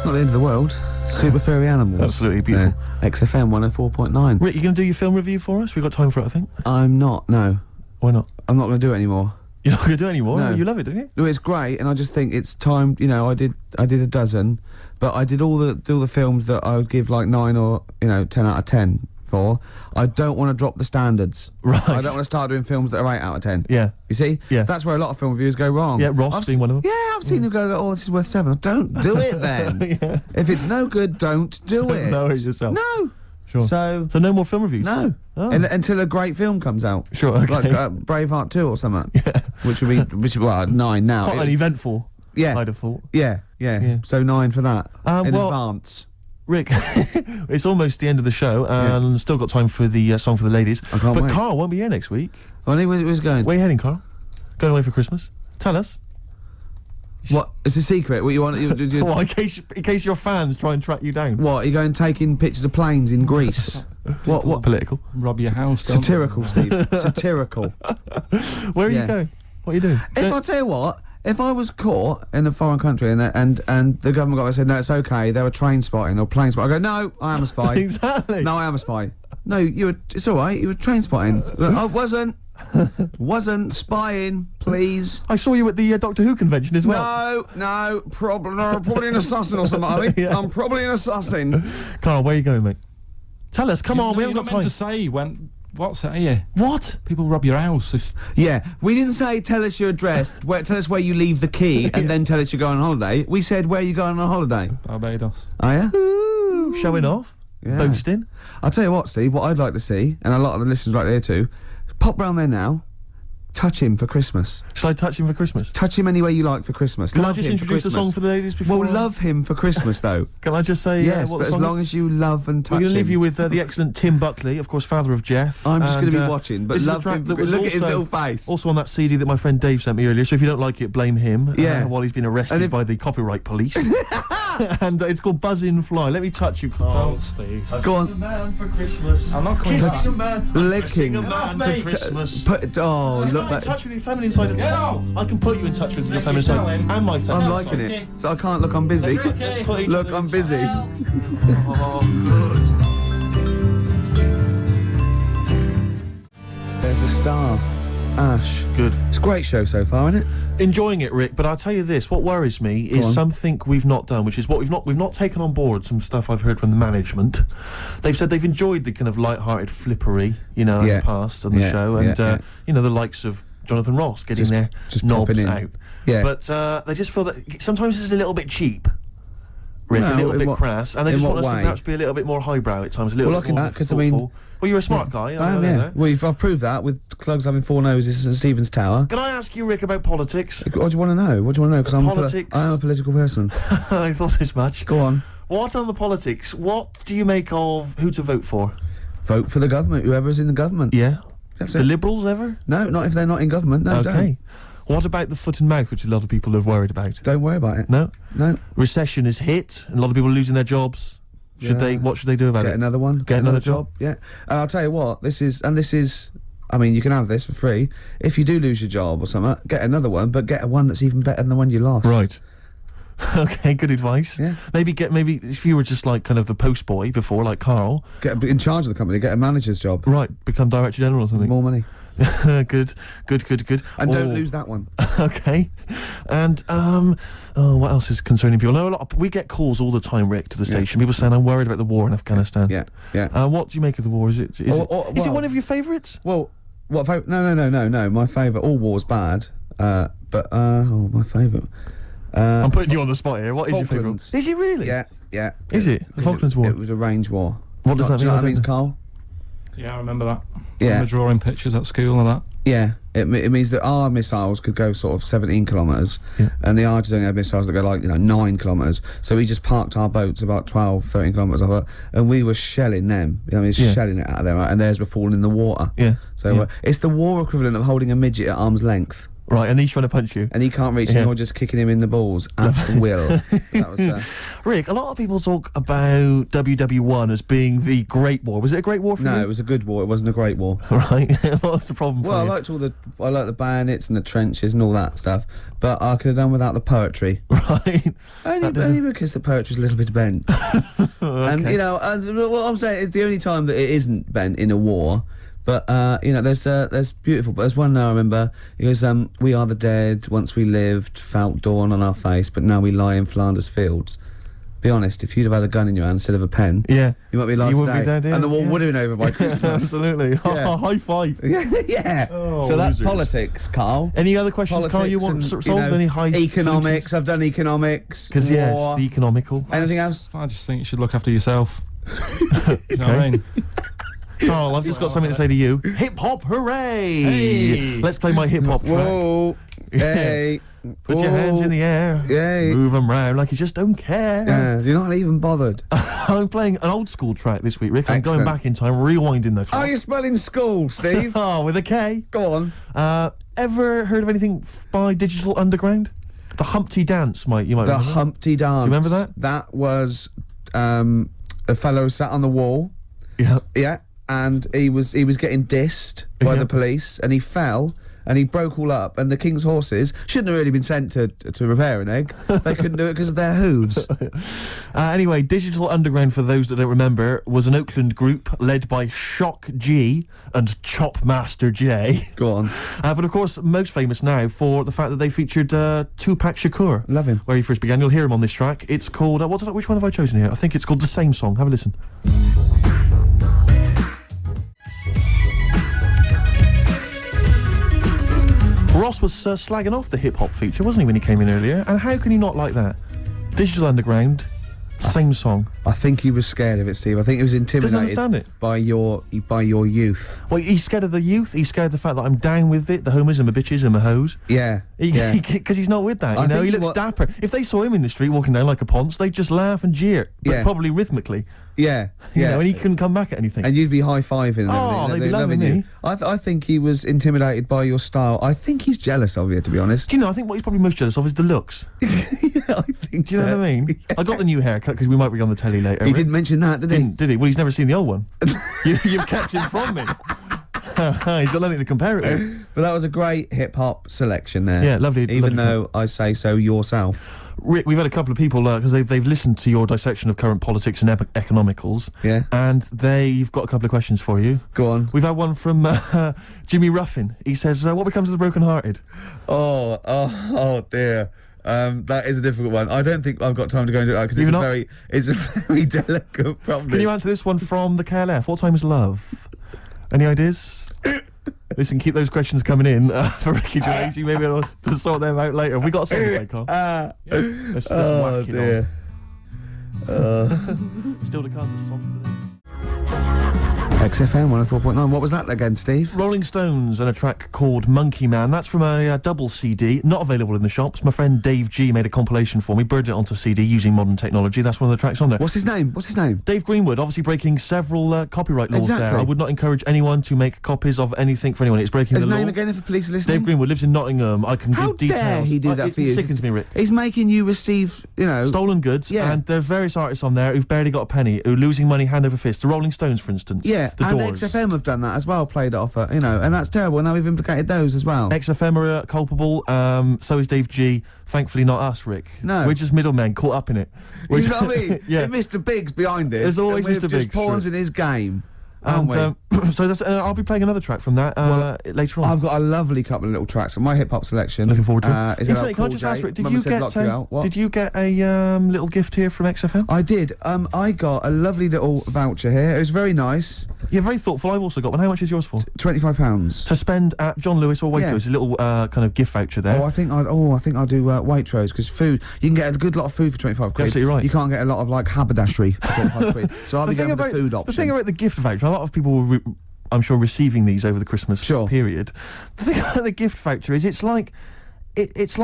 It's not the end of the world. Super furry animals. Absolutely beautiful. XFM 104.9. Rick, you going to do your film review for us? We've got time for it, I think. I'm not, no. Why not? I'm not going to do it anymore. You're not going to do it anymore? No. You love it, don't you? No, it's great, and I just think it's time. You know, I did a dozen, but I did all the films that I would give like 9 or 10 out of 10 for. I don't want to drop the standards. Right. I don't want to start doing films that are 8 out of 10. Yeah. You see? Yeah. That's where a lot of film reviews go wrong. Yeah, Ross being one of them. Yeah, I've seen them go, oh, this is worth 7. Don't do it then. Yeah. If it's no good, don't do it. Know it yourself. No. Sure. So no more film reviews? No. Oh. Until a great film comes out. Sure, okay. Like Braveheart 2 or something. Yeah. Which would be, 9 now. Quite uneventful, Yeah. I'd have thought. Yeah. So 9 for that. In well, advance. Rick, it's almost the end of the show, and still got time for the song for the ladies. I can't but wait. Carl won't be here next week. Well, where's he going? Where are you heading, Carl? Going away for Christmas? Tell us. What? It's a secret. What you want? Well, in case your fans try and track you down. What? Are you going taking pictures of planes in Greece? What? Political? Rob your house. don't Satirical, Steve. Satirical. Where are you going? What are you doing? If I tell you what, if I was caught in a foreign country and the government got said no, it's okay, they were train spotting or plane spotting, I go, no, I am a spy. Exactly. No, I am a spy. No, it's all right. You were train spotting. I wasn't spying. Please. I saw you at the Doctor Who convention as well. No, probably an assassin or something. I think. Yeah. I'm probably an assassin. Carl, where are you going, mate? Tell us. Come on, we haven't you're got not meant time. to say when. What's it here? What? People rob your house if. Yeah, we didn't say tell us your address, tell us where you leave the key, and then tell us you're going on holiday. We said where you going on holiday. Barbados. Are you? Ooh, showing off. Yeah. Boasting. I'll tell you what, Steve, what I'd like to see, and a lot of the listeners right there too, pop round there now, touch him for Christmas. Shall I touch him for Christmas? Touch him any way you like for Christmas. Can Love I just him for introduce the Christmas. song for the ladies before? Well, love him for Christmas, though. Can I just say Yes, what but the as song long is? as you love and touch We're going to leave him. you with the excellent Tim Buckley, of course, father of Jeff. I'm just going to and, be watching, but this is a love track him. that was Look at his also- little face. Also on that CD that my friend Dave sent me earlier, so if you don't like it, blame him. Yeah. While he's been And arrested if- by the copyright police. And it's called Buzz in Fly. Let me touch you, Carl. Don't, Steve. Go on. A man for Christmas. I'm not coming back. Kissing a man. Licking. Kissing a man for mate. Christmas. Oh, Get look in that. touch with your feminine side. Get out. I can put you in touch with your Make feminine you tell side him. and my I'm feminine liking side. it. So I can't look, I'm busy. Let's put each Look, other I'm in busy. touch. Oh, good. There's a star. Ash. Good. It's a great show so far, isn't it? Enjoying it, Rick, but I'll tell you this, what worries me is on. something we've not done, which is what we've not taken on board some stuff I've heard from the management. They've said they've enjoyed the kind of light-hearted flippery, in Yeah. the past on the Yeah, show, and yeah. the likes of Jonathan Ross getting Just- their just knobs popping in. out. Yeah. But they just feel that sometimes it's a little bit cheap. Rick, No, a little in bit what- crass, and they in just what want us to way? perhaps be a little bit more highbrow at times, a little Well, bit look at more that, 'cause I mean- thoughtful. Well, you're a smart guy. I am, know yeah. that. Well, I've proved that with Clugs having 4 noses and Stephen's Tower. Can I ask you, Rick, about politics? What do you want to know? What do you want to know? Because Politics. I am a political person. I thought as much. Go on. What on the politics? What do you make of who to vote for? Vote for the government, whoever's in the government. Yeah. That's The it. Liberals ever? No, not if they're not in government. No, Okay. What about the foot and mouth, which a lot of people have worried about? Don't worry about it. No? No. Recession is hit, and a lot of people are losing their jobs. Yeah. What should they do about Get it? another one. Get another job. Yeah. And I'll tell you what, this is, I mean, you can have this for free. If you do lose your job or something, get another one, but get one that's even better than the one you lost. Right. Okay, good advice. Yeah. Maybe if you were just like kind of the post boy before, like Carl. Get in charge of the company, get a manager's job. Right, become director general or something. More money. Good. And don't Oh. lose that one. Okay. And what else is concerning people? No, we get calls all the time, Rick, to the station. People saying I'm worried about the war in Afghanistan. Yeah. What do you make of the war? Is it Well, one of your favourites? Well, what? No. My favourite. All war's bad. My favourite. I'm putting you on the spot here. What is your favourite? Falklands. Is it really? Yeah. Is it? The Falklands War? It was a range war. What does that Do you mean? know I what that don't means, know. Carl? Yeah, I remember that. Yeah. I remember drawing pictures at school and that. Yeah, it means that our missiles could go sort of 17 kilometres, Yeah. and the Argies only had missiles that go like 9 kilometres. So we just parked our boats about 12, 13 kilometres off it, and we were shelling them. Shelling it out of there, right? And theirs were falling in the water. Yeah. So it's the war equivalent of holding a midget at arm's length. Right, and he's trying to punch you. and he can't reach, and Yeah. you're just kicking him in the balls at will. That was, Rick, a lot of people talk about WW1 as being the Great War. Was it a Great War for no, you? it was a good war. It wasn't a great war. Right. What's the problem for Well, I you? liked I liked the bayonets and the trenches and all that stuff, but I could have done without the poetry. Right. Only because the poetry's a little bit bent. And Okay. you know, what I'm saying is the only time that it isn't bent in a war. But you know, there's beautiful. But there's one now I remember. It goes, "We are the dead. Once we lived, felt dawn on our face, but now we lie in Flanders fields." Be honest, if you'd have had a gun in your hand instead of a pen, Yeah. you might be alive You today. would be dead, yeah, and the war yeah. would have been over by Christmas. Absolutely. Yeah. High five. Yeah. Oh, So that's losers. politics, Carl. Any other questions, Carl, you want and, solved? Any high economics? I've done economics. Because, yes, war. the economical. Anything else? I just think you should look after yourself. You know what I mean? Carl, I've just got something to say to you. Hip hop, hooray! Hey! Let's play my hip hop track. Whoa. Hey. Put your hands in the air. Yay. Move them round like you just don't care. Yeah, you're not even bothered. I'm playing an old school track this week, Rick. I'm going Excellent. back in time, rewinding the How clock. are you spelling school, Steve? Oh, with a K. Go on. Ever heard of anything by Digital Underground? The Humpty Dance, you might The remember. Humpty Dance. Do you remember that? That was a fellow sat on the wall. Yeah. Yeah, and he was getting dissed by Yeah. the police, and he fell. And he broke all up, and the King's horses shouldn't have really been sent to repair an egg. They couldn't do it because of their hooves. Anyway, Digital Underground, for those that don't remember, was an Oakland group led by Shock G and Chop Master J. Go on. But of course, most famous now for the fact that they featured Tupac Shakur. Love him. Where he first began. You'll hear him on this track. It's called, which one have I chosen here? I think it's called The Same Song. Have a listen. Ross was slagging off the hip-hop feature, wasn't he, when he came in earlier? And how can you not like that? Digital Underground, same song. I think he was scared of it, Steve. I think he was intimidated understand it. by your youth. Well, he's scared of the youth. He's scared of the fact that I'm down with it, the homers and the bitches and the hoes. Yeah. Yeah. Because he's not with that, I you know? think He he looks wa- dapper. If they saw him in the street walking down like a ponce, they'd just laugh and jeer, but Yeah. probably rhythmically. Yeah. You Yeah. know, and he couldn't come back at anything. And you'd be high-fiving and Oh, everything. they'd be loving you. me. I think he was intimidated by your style. I think he's jealous of you, to be honest. Do you know, I think what he's probably most jealous of is the looks. Yeah, I think Do you know what I mean? I got the new haircut because we might be on the telly later. He Rick. didn't mention that, did he? Did he? Well, he's never seen the old one. You've kept him from me. He's got nothing to compare it with. But that was a great hip-hop selection there. Yeah, lovely. Even lovely though I say so yourself. Rick, we've had a couple of people, because they've listened to your dissection of current politics and economicals. Yeah. And they've got a couple of questions for you. Go on. We've had one from Jimmy Ruffin. He says, what becomes of the broken-hearted? Oh dear. That is a difficult one. I don't think I've got time to go into it because You're not? it's a very delicate problem. Can you answer this one from the KLF? What time is love? Any ideas? Listen, keep those questions coming in for Ricky Gervais. Maybe I'll to sort them out later. Have we got a song to play, Carl? Let's whack it dear. on. Still to come, the song of the day. XFM 104.9. What was that again, Steve? Rolling Stones and a track called Monkey Man. That's from a double CD, not available in the shops. My friend Dave G made a compilation for me, burned it onto CD using modern technology. That's one of the tracks on there. What's his name? Dave Greenwood, obviously breaking several copyright laws Exactly. there. I would not encourage anyone to make copies of anything for anyone. It's breaking His the law. name again if the police are listening? Dave Greenwood lives in Nottingham. I can How give details. dare he do that it for you? sickens me, Rick. He's making you receive, Stolen goods, Yeah. and there's various artists on there who've barely got a penny, who are losing money hand over fist. The Rolling Stones, for instance. Yeah, The and Doors. XFM have done that as well, played it off, and that's terrible. Now we've implicated those as well. XFM are culpable, so is Dave G. Thankfully not us, Rick. No. We're just middlemen caught up in it. You know what I mean? Yeah. Mr. Biggs behind this. There's always and we're Mr. just Biggs, pawns sure. in his game. Aren't And we? so that's, I'll be playing another track from that later on. I've got a lovely couple of little tracks on my hip hop selection. Looking forward to it. Is Incidentally, about can I Paul just J. ask, Rick, did Mama you said get lock you out. What? did you get a little gift here from XFM? I did. I got a lovely little voucher here. It was very nice. You're very thoughtful. I've also got one. How much is yours for? £25. To spend at John Lewis or Waitrose. Yeah. It's a little kind of gift voucher there. I think I'll do Waitrose because food. You can get a good lot of food for 25 quid. Absolutely right. You can't get a lot of like haberdashery for 25 quid. So I'll be going with the food option. The thing about the gift voucher, a lot of people were, I'm sure, receiving these over the Christmas period. The thing about the gift voucher is it's like here's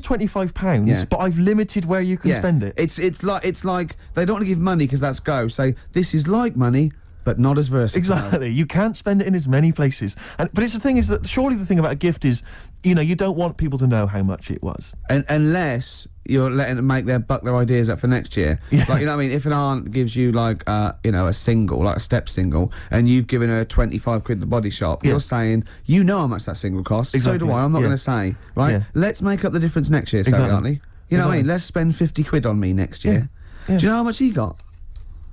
£25, Yeah. but I've limited where you can spend it. It's like they don't want to give money because that's go. Say this is like money, but not as versatile. Exactly. You can't spend it in as many places. But it's the thing is that surely the thing about a gift is, you know, you don't want people to know how much it was. And unless you're letting them buck their ideas up for next year. Yeah. Like, you know what I mean? If an aunt gives you, like, you know, a single, like a step single, and you've given her 25 quid at the body shop, you're saying, you know how much that single costs. Exactly. So do I. I'm not going to say, right? Yeah. Let's make up the difference next year, Sally, aren't we? You know what I mean? Let's spend 50 quid on me next year. Yeah. Do you know how much he got?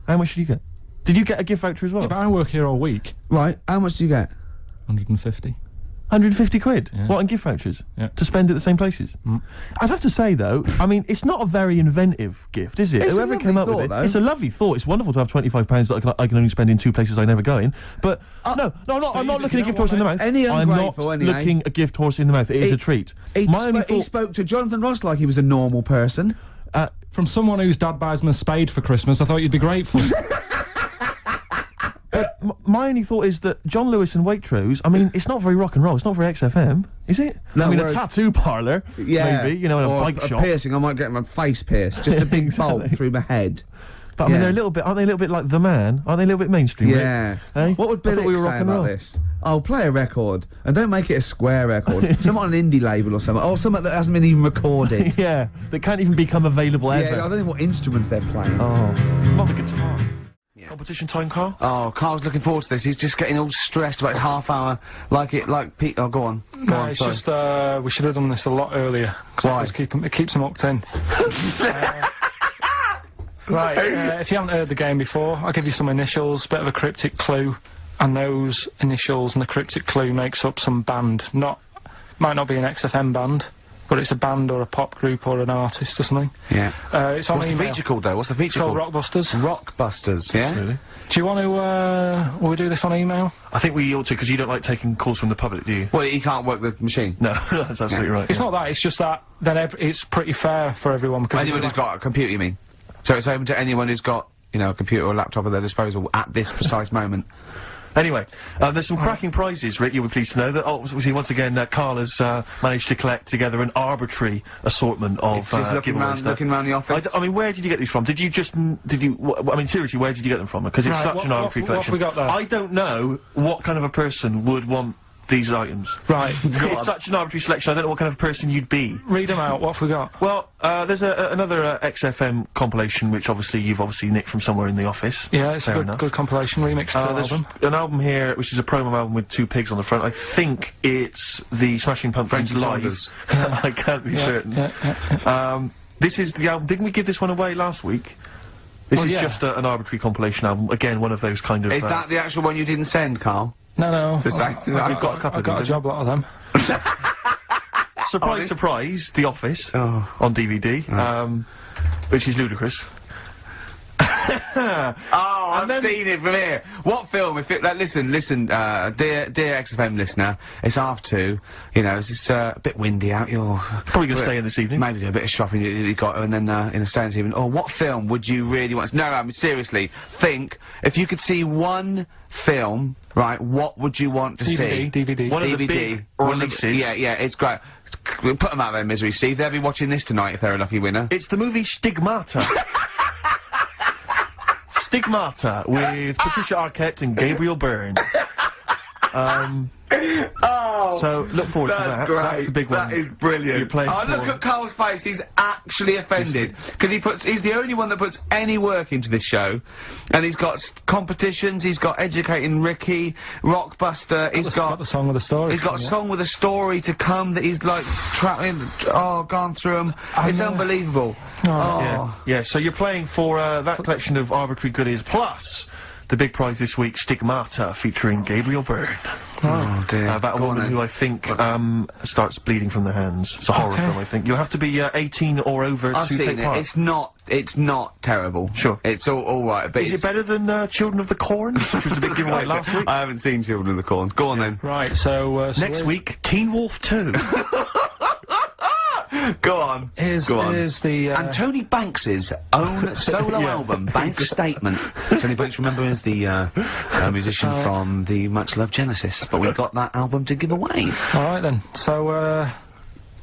How much did you get? Did you get a gift voucher as well? Yeah, but I work here all week. Right. How much do you get? 150. 150 quid? Yeah. What, on gift vouchers? Yeah. To spend at the same places? I'd have to say, though, I mean, it's not a very inventive gift, is it? It's a Whoever lovely came up with thought, it, though. it's a lovely thought. It's wonderful to have £25 that I can only spend in 2 places I never go in. But, no, I'm not looking a gift horse in the mouth. Any I'm not ungrateful, anyway. looking a gift horse in the mouth. It is a treat. He spoke to Jonathan Ross like he was a normal person. From someone whose dad buys him a spade for Christmas, I thought you'd be grateful. My only thought is that John Lewis and Waitrose, I mean, it's not very rock and roll. It's not very XFM, is it? No, I mean, whereas- a tattoo parlour, maybe, you know, in a or bike a shop. piercing. I might get my face pierced. Just a big bolt through my head. But I mean, they're a little bit, aren't they a little bit like The Man? Aren't they a little bit mainstream? Yeah. Eh? What would I thought Billy we were say rock and about roll. this? Oh, play a record and don't make it a square record. Something on an indie label or something. Or something that hasn't been even recorded. Yeah, that can't even become available ever. Yeah, I don't know what instruments they're playing. Oh, not the guitar. Competition time, Carl? Oh, Carl's looking forward to this. He's just getting all stressed about his half hour. Like Pete. Oh, go on. Go on, It's sorry. just, we should have done this a lot earlier. Why? It keeps them hooked in. Right, if you haven't heard the game before, I'll give you some initials, bit of a cryptic clue, and those initials and the cryptic clue makes up some band. Might not be an XFM band, but it's a band or a pop group or an artist or something. Yeah. It's on What's the email. feature called, though? What's the It's feature called called? Rockbusters. Rockbusters, yeah? Really? Do you want to, will we do this on email? I think we ought to, because you don't like taking calls from the public, do you? Well, he can't work the machine. No, that's absolutely right. It's not that, it's just that then it's pretty fair for everyone. Because Anyone who's got a computer, you mean? So it's open to anyone who's got, you know, a computer or laptop at their disposal at this precise moment. Anyway, there's some cracking prizes, Rick, you'll be pleased to know, that obviously, once again, Carl has managed to collect together an arbitrary assortment of Just looking giveaway around, stuff. looking around the office. I mean, where did you get these from? Did you, I mean, seriously, where did you get them from? Because it's Right, such an arbitrary what have collection. we got there? I don't know what kind of a person would want these items. Right, It's such an arbitrary selection, I don't know what kind of person you'd be. read them out, what have we got? Well, there's another XFM compilation, which obviously you've nicked from somewhere in the office. Yeah, it's Fair a enough. good compilation, remix to There's album. an album here, which is a promo album with 2 pigs on the front. I think it's the Smashing Pumpkins Frankie live. Saunders. I can't be certain. Yeah. This is the album. Didn't we give this one away last week? This Well, is yeah. just an arbitrary compilation album. Again, one of those kind of. Is that the actual one you didn't send, Carl? No. To say? We've got a couple I of got a them, job lot of them. Surprise, surprise! The Office Oh. on DVD, which is ludicrous. Oh, I've seen it from here. What film? If it, listen, dear XFM listener, it's 2:30. You know, it's a bit windy out. You're Probably gonna stay in this evening. Maybe do a bit of shopping you got, and then in a stay this evening. Oh, what film would you really want? No, I mean seriously. Think if you could see one film, right? What would you want to see? DVD. One of the DVD. big One of the- releases. Yeah, it's great. Put them out there, misery, Steve. They'll be watching this tonight if they're a lucky winner. It's the movie Stigmata. Stigmata with Patricia Arquette and Gabriel Byrne. Oh, So look forward to that. great. That's the big one. That is brilliant. You're playing Oh, look for- at Carl's face. He's actually offended because he's the only one that puts any work into this show, and he's got competitions. He's got Educating Ricky, Rockbuster. He's got the song with the story. He's got a song with a story to come that he's like gone through them. It's know. unbelievable. Oh. Yeah, so you're playing for that collection of arbitrary goodies, plus the big prize this week, Stigmata, featuring Gabriel Byrne. Oh dear. About a Go on woman then. who I think starts bleeding from the hands. It's a horror Okay. film, I think. You have to be 18 or over I've to seen take it. part. It's not terrible. Sure. It's all right. But Is it better than Children of the Corn, which was the big giveaway last week? I haven't seen Children of the Corn. Go on then. Right, so Next here's- week, Teen Wolf 2. Go on. Here's the, And Tony Banks's own solo album, Bank Statement. Tony Banks, remember, is the musician from the much-loved Genesis, but we've got that album to give away. Alright then, so,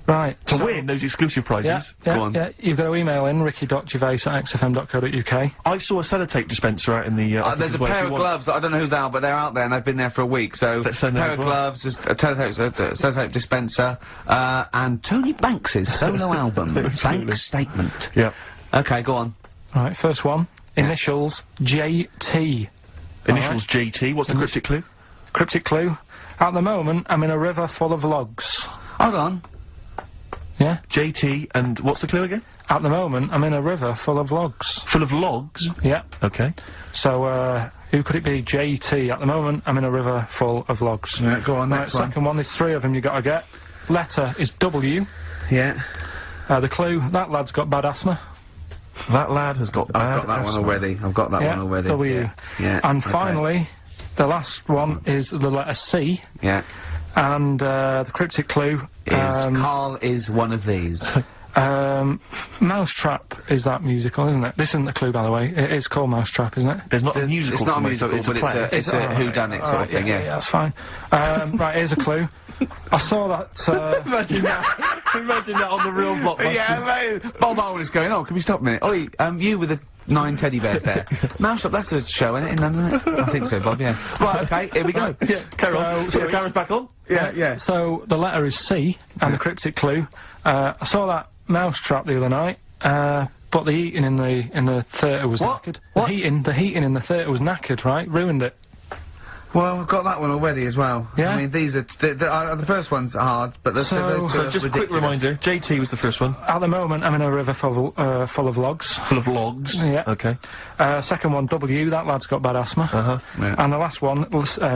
Right. To win those exclusive prizes. Yeah, Go on. yeah. You've got to email in ricky.gervais@xfm.co.uk. I saw a sellotape dispenser out in the. There's a pair of gloves that I don't know who's out, but they're out there and they've been there for a week. So Let's send them pair as of well. gloves, a sellotape dispenser, and Tony Banks's solo album, Bank Statement. Yeah. Okay, go on. Right. First one. Initials JT. Initials JT. What's the cryptic clue? Cryptic clue. At the moment, I'm in a river full of logs. Hold on. Yeah. JT, and what's the clue again? At the moment, I'm in a river full of logs. Full of logs? Yeah. Okay. So, who could it be? JT. At the moment, I'm in a river full of logs. Yeah, go on, next one. Second one, there's 3 of them you got to get. Letter is W. Yeah. The clue, that lad's got bad asthma. That lad has got bad I've got that asthma. one already. I've got that one already. W. Yeah. And okay. finally, the last one is the letter C. Yeah. And, the cryptic clue Is Karl is one of these. Mousetrap is that musical, isn't it? This isn't the clue, by the way. It is called Mousetrap, isn't it? There's not a musical. It's not a musical, it's a but play. it's a whodunit sort of thing, yeah. Yeah, that's fine. Right, here's a clue. I saw that, Imagine that. Imagine that on the real blockbusters. Yeah, mate. Bob Owen is going, oh, can we stop a minute? Oi, you with the 9 teddy bears there. Mousetrap, that's a show, isn't it, in London, isn't it? I think so, Bob, yeah. Right, okay, here we go. Yeah, carry on. So Put the camera's back on. Yeah. So the letter is C, and the cryptic clue. I saw that Mousetrap the other night, but the heating in the theatre was What? knackered. What? The heating in the theatre was knackered, right? Ruined it. Well, I've got that one already as well. Yeah? I mean, these are... the first one's hard, but the those two So are just a quick ridiculous. reminder, JT was the first one. At the moment, I'm in a river full of logs. Full of logs. Yeah. Okay. Second one, W, that lad's got bad asthma. Uh-huh. Yeah. And the last one,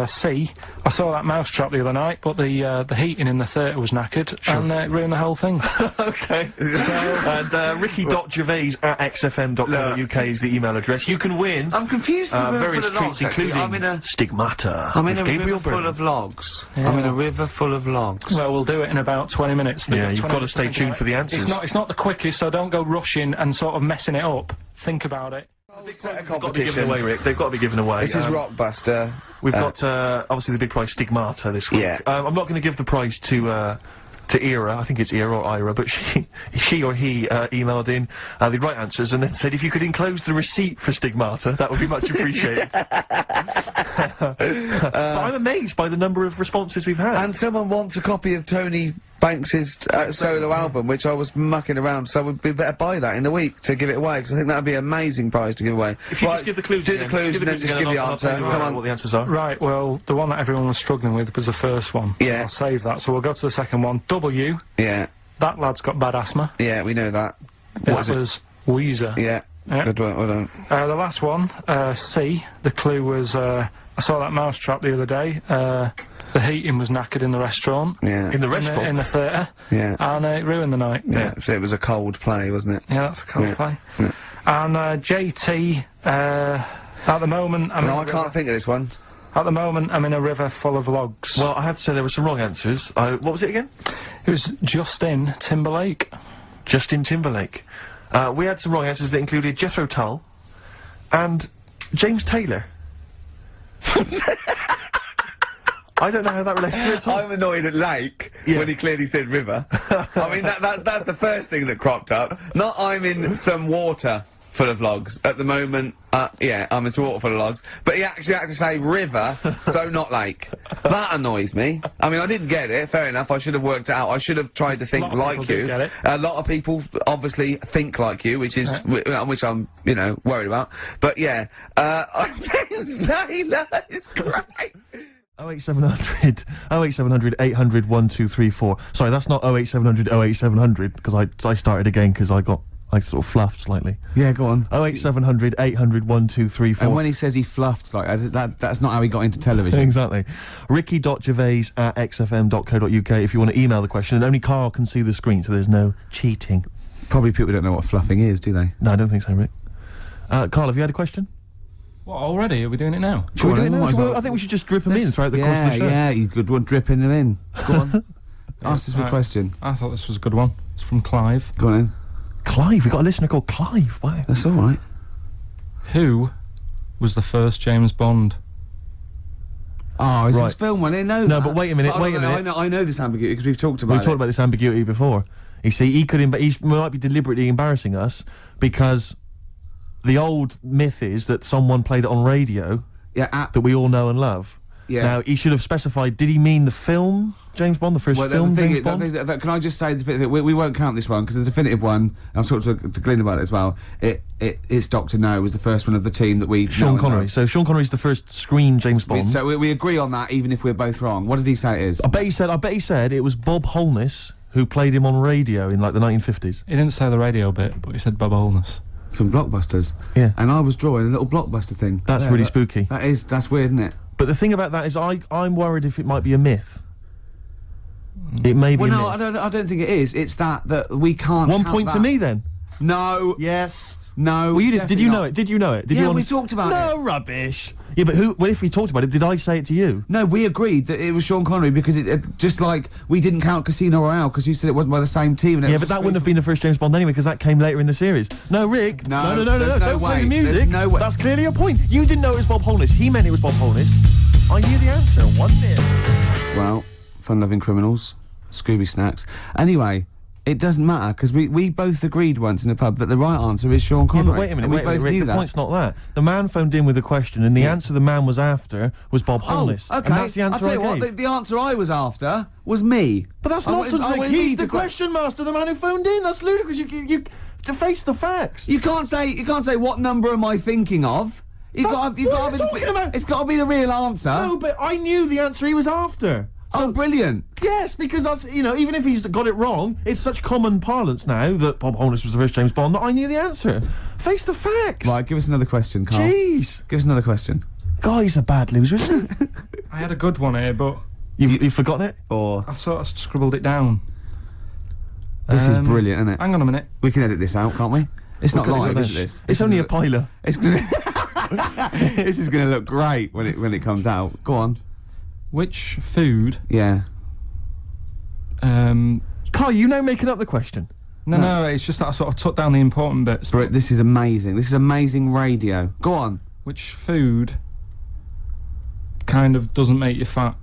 C, I saw that Mousetrap the other night, but the heating in the theatre was knackered, and it ruined the whole thing. Okay. And ricky.gervais@xfm.co.uk is the email address. You can win I'm confused with a river various full of logs, treats, actually. including Stigmata. I'm in with a Gabriel river full Byrne. of logs. Yeah. I'm in a river full of logs. Well, we'll do it in about 20 minutes. Yeah, you've 20 got to minutes stay think tuned about for the it. answers. It's not the quickest, so don't go rushing and sort of messing it up. Think about it. Big set of They've got to be given competition. away, Rick. They've got to be given away. This is Rockbuster. We've got, obviously, the big prize Stigmata this week. Yeah. I'm not going to give the prize to Ira, I think it's Ira or Ira, but she or he emailed in the right answers and then said if you could enclose the receipt for Stigmata, that would be much appreciated. But I'm amazed by the number of responses we've had. And someone wants a copy of Tony Banks's solo album, which I was mucking around, so we'd better buy that in the week to give it away, because I think that would be an amazing prize to give away. If you just give the clues do again. the clues and then just give the answer. Come Come on. what the answers are. Right, well, the one that everyone was struggling with was the first one. Yeah. So I'll save that. So we'll go to the second one. W, Yeah, that lad's got bad asthma. yeah, we know that. That was Weezer. Yeah. Yeah. Good one, well done. The last one, C, the clue was, I saw that Mousetrap the other day. The heating was knackered in the restaurant. Yeah. In the restaurant? In the theatre. Yeah. And it ruined the night. Yeah, so it was a cold play, wasn't it? Yeah, that's a cold Yeah. play. Yeah. And JT, at the moment, No, I can't think of this one. At the moment, I'm in a river full of logs. Well, I have to say there were some wrong answers. What was it again? It was Justin Timberlake. Justin Timberlake. We had some wrong answers that included Jethro Tull and James Taylor. I don't know how that relates to it at all. I'm annoyed at Lake Yeah. when he clearly said river. I mean, that's the first thing that cropped up. Not I'm in some water full of logs at the moment. Yeah, I'm in some water full of logs. But he actually had to say river, so not lake. That annoys me. I mean, I didn't get it. Fair enough. I should have worked it out. I should have tried to think lot of like people you. did get it. A lot of people obviously think like you, which is which I'm, you know, worried about. But yeah, James Taylor is great. 08700 800 1234. Sorry, that's not 08700 08700 because I started again because I sort of fluffed slightly. Yeah, go on. 08700 800 1234. And when he says he fluffed, like that's not how he got into television. Exactly. ricky.gervais@xfm.co.uk if you want to email the question, and only Karl can see the screen, so there's no cheating. Probably people don't know what fluffing is, do they? No, I don't think so, Rick. Karl, have you had a question? What, already? Are we doing it now? Should we do it on, now? might as well. I think we should just drip them in throughout the course of the show. Yeah, you could one dripping them in. Go on. Ask us a right. question. I thought this was a good one. It's from Clive. Go on in. Clive, we've got a listener called Clive. Wow. That's all right. Who was the first James Bond? Oh, it's Right. this film one. I know No, that. but wait a minute, wait a minute. I know this ambiguity because we've talked about We it. talked about this ambiguity before. You see, he might be deliberately embarrassing us because the old myth is that someone played it on radio that we all know and love. Yeah. Now, he should have specified, did he mean the film James Bond, the first film James Bond? Can I just say, we won't count this one because the definitive one, and I've talked to Glyn about it as well, it's Dr. No was the first one of the team that we Sean know and Connery. love. So Sean Connery's the first screen James Bond. So we agree on that even if we're both wrong. What did he say it is? I bet he said it was Bob Holness who played him on radio in like the 1950s. He didn't say the radio bit, but he said Bob Holness. From Blockbusters. Yeah. And I was drawing a little Blockbuster thing. That's really spooky. That's weird, isn't it? But the thing about that is I'm worried if it might be a myth. It may be a myth. I don't think it is. It's that we can't. 1 point to me then. No. Yes. No. Well, you did you know it? Did you know it? Did Yeah, you we talked about it. No rubbish. Yeah, but if we talked about it, did I say it to you? No, we agreed that it was Sean Connery because it just like we didn't count Casino Royale because you said it wasn't by the same team. And Yeah, but that wouldn't have been the first James Bond anyway because that came later in the series. No, Rick. No, No. there's no Don't way. play the music. There's no way. That's clearly a point. You didn't know it was Bob Holness. He meant it was Bob Holness. I knew the answer. 1-0. Well, fun-loving criminals, Scooby snacks. Anyway, it doesn't matter because we both agreed once in a pub that the right answer is Sean Connery. Yeah, but wait a minute, and we both Rick, knew the that. point's not that. The man phoned in with a question, and the answer the man was after was Bob Holness. Oh, okay. And that's the answer I'll tell you gave. what, the answer I was after was me. But that's I nonsense, wanted- I Rick. wanted He's me the to question master, the man who phoned in. That's ludicrous. You to face the facts. You can't say what number am I thinking of. You've That's- got to, what are you talking about? It's got to be the real answer. No, but I knew the answer he was after. Oh, brilliant. Yes, because that's, even if he's got it wrong, it's such common parlance now that Bob Holness was the first James Bond that I knew the answer. Face the facts. Right, give us another question, Carl. Jeez. Give us another question. Guy's a bad loser, isn't he? I had a good one here, but You've forgotten it? Or I sort of scribbled it down. this is brilliant, isn't it? Hang on a minute. We can edit this out, can't we? It's not live, is this? It's only a pilot. It's gonna this is going to look great when it comes out. Go on. Which food? Yeah. Carl, you now making up the question. No, it's just that I sort of took down the important bits. But this is amazing. This is amazing radio. Go on. Which food kind of doesn't make you fat?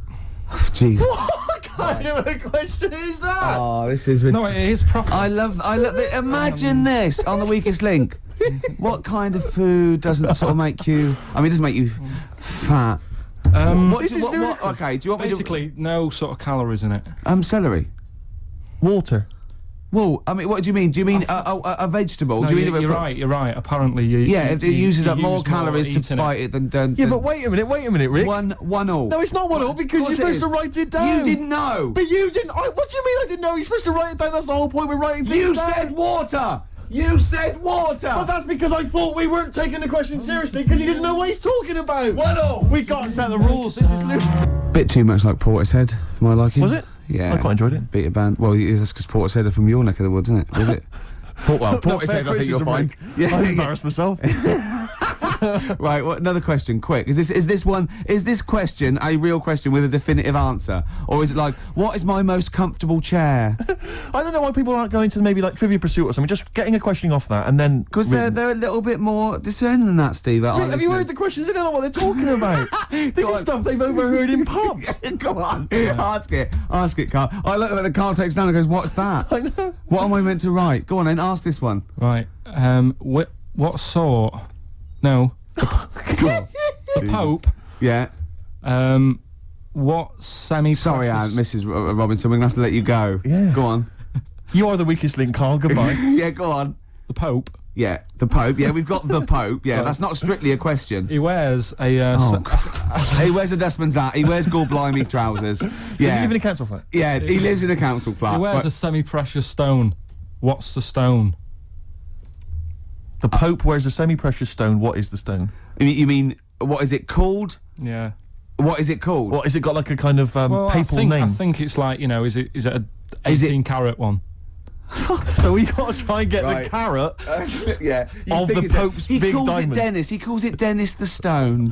Jeez. What kind of a question is that? Oh, this is. No, it is proper. I love. Imagine this on the weakest link. What kind of food doesn't sort of make you? I mean, it doesn't make you fat. This is ludicrous. Okay. Do you want Basically, no sort of calories in it. me to? Celery. Water. Well, I mean, what do you mean? Do you mean a vegetable? No, do you mean you're right. You're right. Apparently, it uses you up more use calories to eating bite it than. Yeah, but wait a minute, Rick. One all. No, it's not 1-0 because you're supposed to write it down. You didn't know. But you didn't. What do you mean I didn't know? You're supposed to write it down. That's the whole point. We're writing things You down. said water. You said water. But that's because I thought we weren't taking the question seriously because you didn't know what he's talking about. 1-0. We got to set the rules. This is ludicrous. Bit too much like Portishead for my liking. Was it? Yeah. I quite enjoyed it. Beat a band. Well, that's because Portishead are from your neck of the woods, isn't it? Was it? Portishead, I think you'll find. I'm embarrassed myself. Right, another question, quick. Is this question a real question with a definitive answer? Or is it like, what is my most comfortable chair? I don't know why people aren't going to maybe like Trivia Pursuit or something, just getting a question off that and then... Because they're a little bit more discerning than that, Steve. Have you heard the questions? They don't know what they're talking about. This is stuff they've overheard in pubs. Go on, ask it, Carl. I look at the Carl takes down and goes, what's that? I know. What am I meant to write? Go on then, ask this one. Right. What sort? No. The Pope. Yeah. What semi? Sorry, Mrs. Robinson, we're going to have to let you go. Yeah. Go on. You are the weakest link, Carl. Goodbye. Yeah, go on. The Pope. Yeah, the Pope. Yeah, we've got the Pope. Yeah, that's not strictly a question. He wears a. He wears a dustman's hat. He wears gold-blimey trousers. Does he Yeah. live in a council flat? Yeah, he lives in a council flat. He wears Right. a semi-precious stone. What's the stone? The Pope wears a semi-precious stone. What is the stone? You mean, what is it called? Yeah. What is it called? What, is it got like a kind of Well, papal I name? think it's like, is it a Is it- 18-carat one? So we got to try and get Right. the carrot. Yeah. Of the Pope's he big calls diamond. it Dennis. He calls it Dennis the Stone.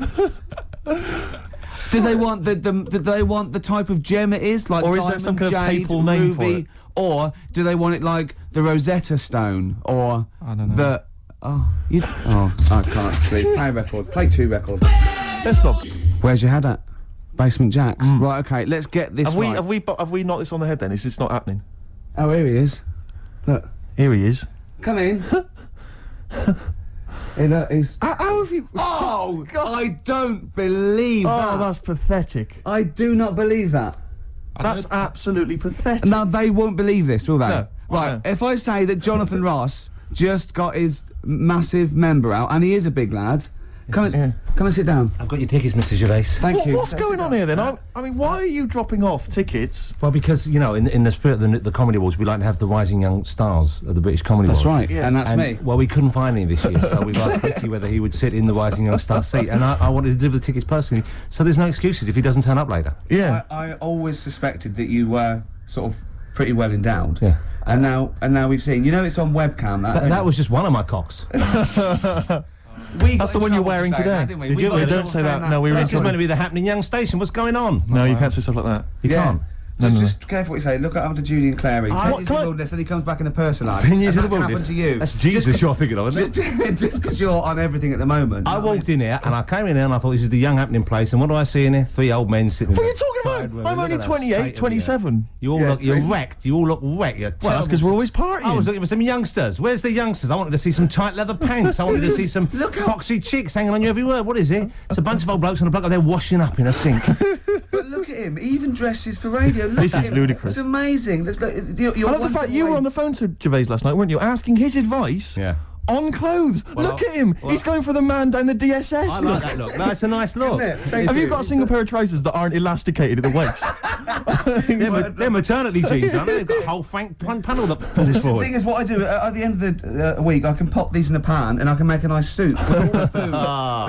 Do they want the type of gem it is, like Or is there diamond, some kind of jade, papal name for ruby, it? or do they want it like the Rosetta Stone, or I don't know. I can't. Play a record. Play 2 records. Let's not. Where's your head at? Basement Jacks. Right, okay, let's get this right. Have we knocked this on the head then? Is this not happening? Oh, here he is. Look. Here he is. Come in. He's... How have you... Oh, God. I don't believe that. Oh, that's pathetic. I do not believe that. That's absolutely pathetic. Now, they won't believe this, will they? No. Right, No. if I say that Jonathan Ross just got his massive member out, and he is a big lad, come and sit down. I've got your tickets, Mr. Gervais. Thank you. What's going on here then? I mean, why are you dropping off tickets? Well, because, you know, in the spirit of the Comedy Awards, we like to have the rising young stars of the British Comedy That's Awards. right, Yeah. and that's me. Well, we couldn't find any this year, so we've asked Ricky whether he would sit in the rising young star seat, and I wanted to deliver the tickets personally, so there's no excuses if he doesn't turn up later. Yeah. I always suspected that you were sort of pretty well endowed. Yeah. And now we've seen. You know, it's on webcam. That was just one of my cocks. That's the one you're wearing today. Don't say that. No, we were This is meant to be the happening young station. What's going on? No, you can't say stuff like that. You can't. Just careful what you say. Look after Julian Clary. 10 years can in I- the wilderness, and he comes back in the person line. 10 years And in the that can wilderness. happen to you. That's Jesus you're thinking of, isn't it? Just because you're on everything at the moment. I walked in here and I came in here and I thought this is the young happening place, and what do I see in here? 3 old men sitting. What are in you talking the side about? room. I'm Look only at that 28, state of 27. You all Yeah, look, you're Chris. wrecked. You all look wrecked. You're Well, that's because we're always partying. I was looking for some youngsters. Where's the youngsters? I wanted to see some tight leather pants. I wanted to see some foxy chicks hanging on you every word. What is it? It's a bunch of old blokes and a bloke up there washing up in a sink. But look at him. He even dresses for radio. Look This at is him. ludicrous. It's amazing. Looks like you're I love the one fact step you away. were on the phone to Gervais last night, weren't you? Asking his advice Yeah. on clothes. Look at him. He's going for the man down the DSS. I like that look. That's a nice look. Isn't it? Thank Have you got a single pair of trousers that aren't elasticated at the waist? They're maternity jeans, aren't they? They've got a whole panel that pushes The forward. thing is, what I do at the end of the week, I can pop these in a pan and I can make a nice soup with all the food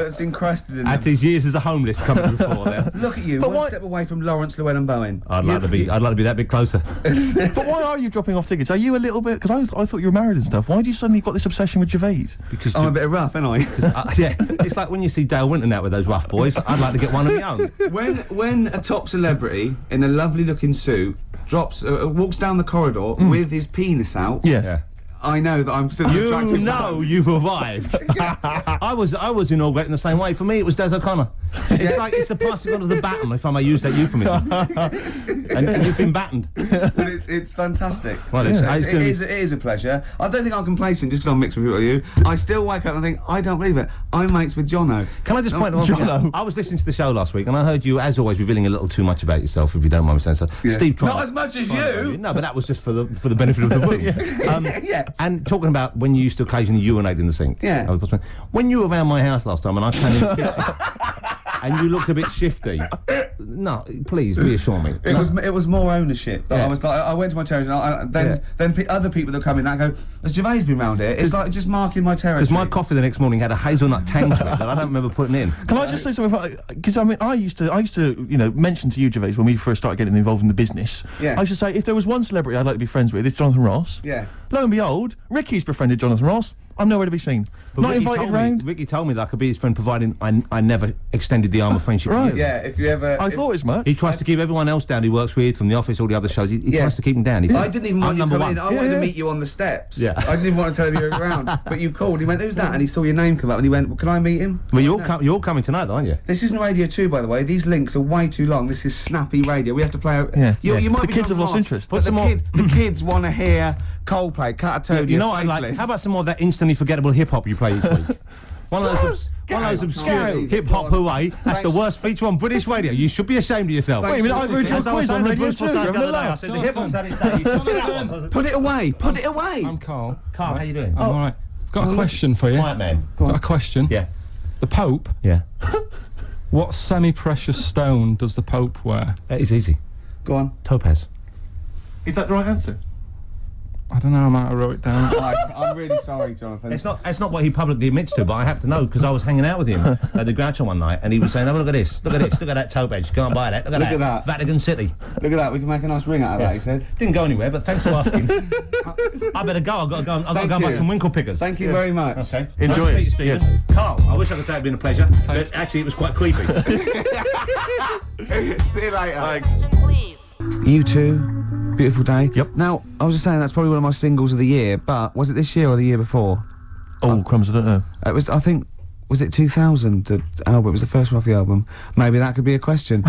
that's encrusted in As them. his years as a homeless come to the fore there. Look at you, But one why- step away from Lawrence Llewellyn Bowen. I'd like to be that bit closer. But why are you dropping off tickets? Are you a little bit... Because I thought you were married and stuff. Why do you suddenly got this obsession with Gervais? Because I'm a bit rough, ain't I? yeah, it's like when you see Dale Winton out with those rough boys. I'd like to get one of my own. When a top celebrity in a lovely looking suit walks down the corridor with his penis out, Yes. Yeah. I know that I'm still an You attractive know man. you've arrived. I was inaugurated in the same way. For me, it was Des O'Connor. It's like it's the passing on of the baton, if I may use that euphemism. and you've been battened. But it's fantastic. Well, It gonna be- is a pleasure. I don't think I'm complacent just because I'm mixed with people like you. I still wake up and think, I don't believe it. I'm mates with Jono. Can I just point out one thing? Jono. I was listening to the show last week, and I heard you, as always, revealing a little too much about yourself, if you don't mind me saying so. Yeah. Steve tried. Not as much as you. No, but that was just for the benefit of the room. Yeah. And talking about when you used to occasionally urinate in the sink. Yeah. I was- When you were around my house last time, and I came in the kitchen, and you looked a bit shifty. No, please reassure me. It was more ownership. That Yeah. I was like, I went to my territory, and then other people that come in, that go, has Gervais been round here? It's like just marking my territory. Because my coffee the next morning had a hazelnut tang to it that I don't remember putting in. Can I just say something? Because I mean, I used to, mention to you, Gervais, when we first started getting involved in the business. Yeah. I used to say, if there was one celebrity I'd like to be friends with, it's Jonathan Ross. Yeah. Lo and behold, Ricky's befriended Jonathan Ross. I'm nowhere to be seen. But Not Ricky invited told me- round. Ricky told me that I could be his friend, providing I never extended the arm of friendship. right. to you. Yeah, if you ever. I thought as much. He tries to keep everyone else down he works with, from the office, all the other shows. He Yeah. tries to keep them down. He said, I didn't even want I'm you to number come in. one. I wanted Yeah. to meet you on the steps. Yeah. I didn't even want to tell you you were around. But you called. He went, who's that? And he saw your name come up and he went, well, can I meet him? Well, you're all coming tonight, aren't you? This isn't Radio 2, by the way. These links are way too long. This is snappy radio. We have to play out. Yeah. You might The be kids have coming lost last, interest. But Put the some more- kids want to hear Coldplay, Catatonia, You know what I'd like? How about some more of that instantly forgettable hip hop you play each week? One of those obscure Get hip hop out. hooray. That's the Thanks. worst feature on British radio. You should be ashamed of yourself. Wait a minute, I've heard your As I was quiz on saying to Radio Bruce 2. Forsyth You're the having other a day, I laugh. said the hip hop's had its day. You saw me that one. Put it away. Put it away. I'm Carl. Carl, how you doing? I'm all right. Got a question for you. Quiet man. Got a question. Yeah. The Pope. Yeah. What semi-precious stone does the Pope wear? That is easy. Go on. Topaz. Is that the right answer? I don't know. I might have wrote it down. I'm really sorry, Jonathan. It's not what he publicly admits to, but I have to know because I was hanging out with him at the Groucho one night, and he was saying, "Oh, look at this, look at this, look at that topaz. Go and buy that. Look at that. Vatican City." Look at that. We can make a nice ring out of that, he said. Didn't go anywhere, but thanks for asking. I better go. I've got to go. I've got to go and buy you. some winkle pickers. Thank you very much. Okay. Enjoy Nice to meet it. you, Stephen. Yes. Carl, I wish I could say it'd been a pleasure, but actually it was quite creepy. See you later. Question, please. You two, beautiful day. Yep. Now, I was just saying that's probably one of my singles of the year, but was it this year or the year before? Oh, crumbs, I don't know. It was, I think, Was it 2000? The album. It was the first one off the album. Maybe that could be a question.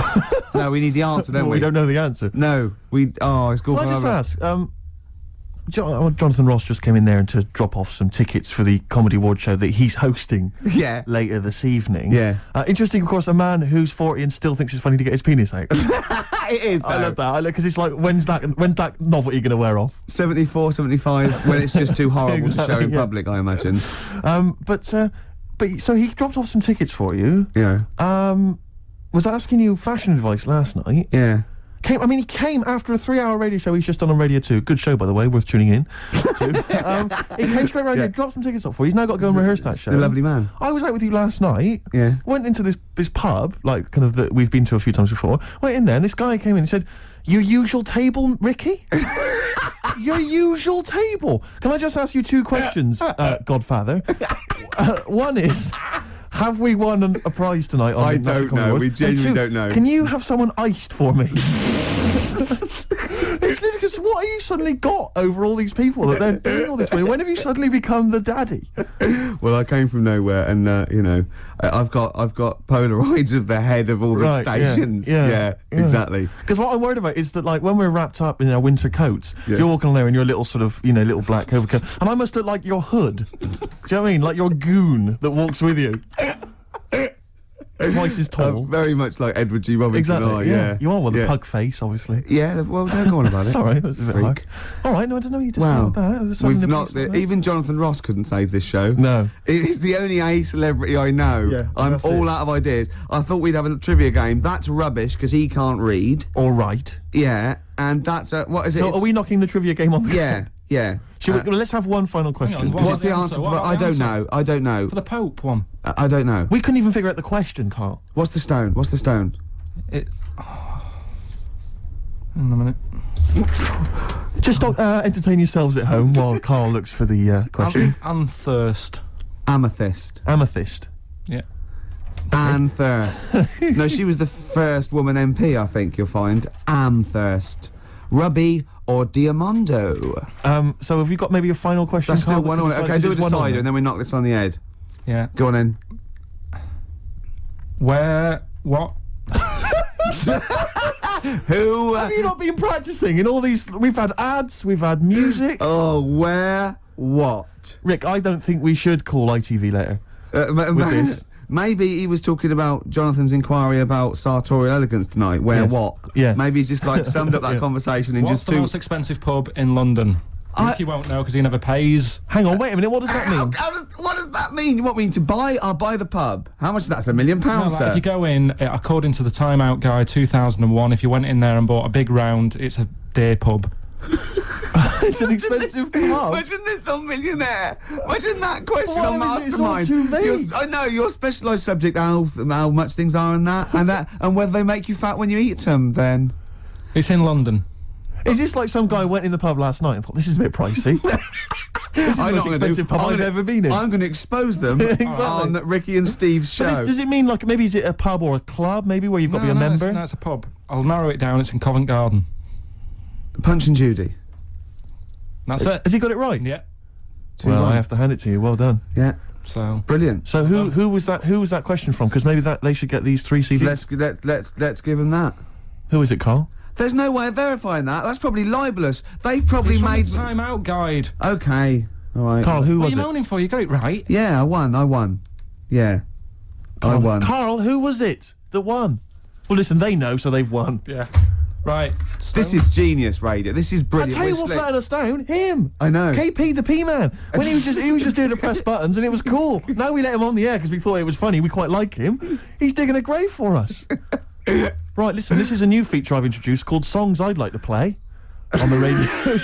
No, we need the answer, don't Well, we? we don't know the answer. No, we. Oh, it's called. Can I just ask? Jonathan Ross just came in there to drop off some tickets for the Comedy Award show that he's hosting Yeah. later this evening. Yeah. Interesting, of course, a man who's 40 and still thinks it's funny to get his penis out. It is. I love that. Because it's like, when's that novelty going to wear off? 74, 75. When it's just too horrible to show Exactly, in yeah. public, I imagine. But so he dropped off some tickets for you. Yeah. Was asking you fashion advice last night. Yeah. He came after a 3-hour radio show he's just done on Radio 2. Good show, by the way, worth tuning in to. He came straight around here, dropped some tickets off for you. He's now got to go and rehearse that show. A lovely man. I was out with you last night. Yeah. Went into this pub, like kind of that we've been to a few times before. Went in there, and this guy came in and said, "Your usual table, Ricky? Your usual table." Can I just ask you 2 questions, Godfather? One is, have we won a prize tonight? On I the National don't Comedy know. Awards? We genuinely And 2, don't know. Can you have someone iced for me? It's ludicrous. What have you suddenly got over all these people that they're doing all this for? When have you suddenly become the daddy? Well, I came from nowhere, and I've got Polaroids of the head of all the Right, yeah, stations. yeah. Exactly. Because what I'm worried about is that, like, when we're wrapped up in our winter coats, Yeah. you're walking on there in your little sort of, little black overcoat, and I must look like your hood. Do you know what I mean? Like your goon that walks with you. Twice as tall. Very much like Edward G. Robinson. Exactly. Yeah. You are with yeah. the pug face, obviously. Yeah. Well, don't go on about it. Sorry, it was a bit Freak. hard. All right, no, I don't know. You just Wow. know that. There's something We've to not. piece on that. Even Jonathan Ross couldn't save this show. No. It is the only A celebrity I know. Yeah, I'm that's all it. out of ideas. I thought we'd have a trivia game. That's rubbish because he can't read. All right. Yeah, and that's what is it? So It's- are we knocking the trivia game on the Yeah, yeah. Should we, let's have one final question. what- What's the answer? to What that? about I the don't answer? know. I don't know. For the Pope one. I don't know. We couldn't even figure out the question, Carl. What's the stone? What's the stone? Hang on a minute. Just entertain yourselves at home while Carl looks for the question. Anthurst. Amethyst. Amethyst. Yeah. Amthirst. No, she was the first woman MP, I think you'll find. Amthirst. Ruby or Diamondo? So have you got maybe a final question, That's Carl? still one on it. Okay, do a decider and then we knock this on the head. Yeah. Go on then. Where? What? Who? Have you not been practicing in all these? We've had ads, we've had music. Oh, where? What? Rick, I don't think we should call ITV later. With this. Maybe he was talking about Jonathan's inquiry about sartorial elegance tonight. Where Yes. what? Yeah. Maybe he's just like summed up that Yeah. conversation in What's just the two. most expensive pub in London? Ricky won't know because he never pays. Hang on, wait a minute. What does that mean? What does that mean? You want me to buy? I'll buy the pub. How much is that? It's £1 million, No, like, sir. if you go in, according to the Time Out Guide 2001, if you went in there and bought a big round, it's a day pub. It's an expensive pub. Imagine this on Millionaire. Imagine that question Why on is it- it's all Mastermind. too vague. I know your specialised subject, how much things are in that, and whether they make you fat when you eat them. Then It's in London. Is this like some guy went in the pub last night and thought, this is a bit pricey? This is the I know most what I'm gonna expensive do. pub I'm I've gonna- ever been in. I'm going to expose them Exactly. on Ricky and Steve's show. But does it mean like maybe is it a pub or a club maybe where you've got to be a member? No, it's a pub. I'll narrow it down. It's in Covent Garden. Punch and Judy. That's it. Has he got it right? Yeah. Well, 2-1. I have to hand it to you. Well done. Yeah, So brilliant. So who was that? Who was that question from? Because maybe that they should get these 3 CDs. Let's give them that. Who is it, Carl? There's no way of verifying that. That's probably libelous. They've probably it's from made. the Time Out Guide. Okay. All right. Carl, who What are was you it? moaning for? You got it right. Yeah, I won. Yeah. I won. Carl, who was it that won? Well, listen, they know, so they've won. Yeah. Right. This is genius radio. This is I brilliant. tell you We're what's slick. letting us down. Him. I know. KP the P-Man. When he was just here to press buttons, and it was cool. Now we let him on the air because we thought it was funny. We quite like him. He's digging a grave for us. Right, listen. This is a new feature I've introduced called "Songs I'd Like to Play" on the radio.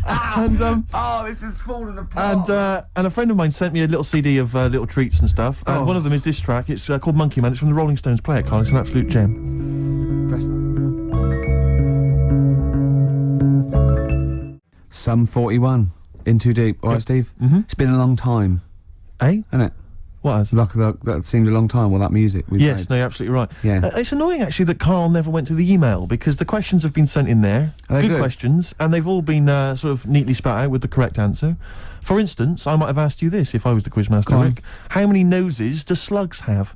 And Oh, this is falling apart. and a friend of mine sent me a little CD of little treats and stuff. And one of them is this track. It's called Monkey Man. It's from the Rolling Stones. Play it, Carl. It's an absolute gem. Press that. Sum 41. In too deep. All right, Steve? Mhm. It's been a long time, Eh? hasn't it? What has? Like that seemed a long time. Well, that music. We Yes, played. no, you're absolutely right. Yeah. It's annoying actually that Karl never went to the email because the questions have been sent in there. Are they good? Questions, and they've all been sort of neatly spat out with the correct answer. For instance, I might have asked you this if I was the quizmaster, Go on. Rick. How many noses do slugs have?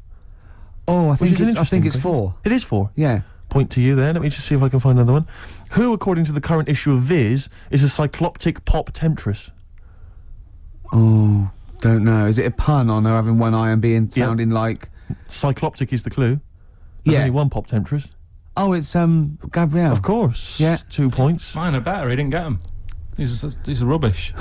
Oh, I Which is an think interesting it's thing. 4. It is 4. Yeah. Point to you there. Let me just see if I can find another one. Who, according to the current issue of Viz, is a cycloptic pop temptress? Oh, don't know. Is it a pun on her having one eye and being sounding like? Cycloptic is the clue. There's Yeah. only one pop temptress. Oh, it's Gabrielle. Of course. Yeah. 2 points. Mine are better. He didn't get them. These are rubbish.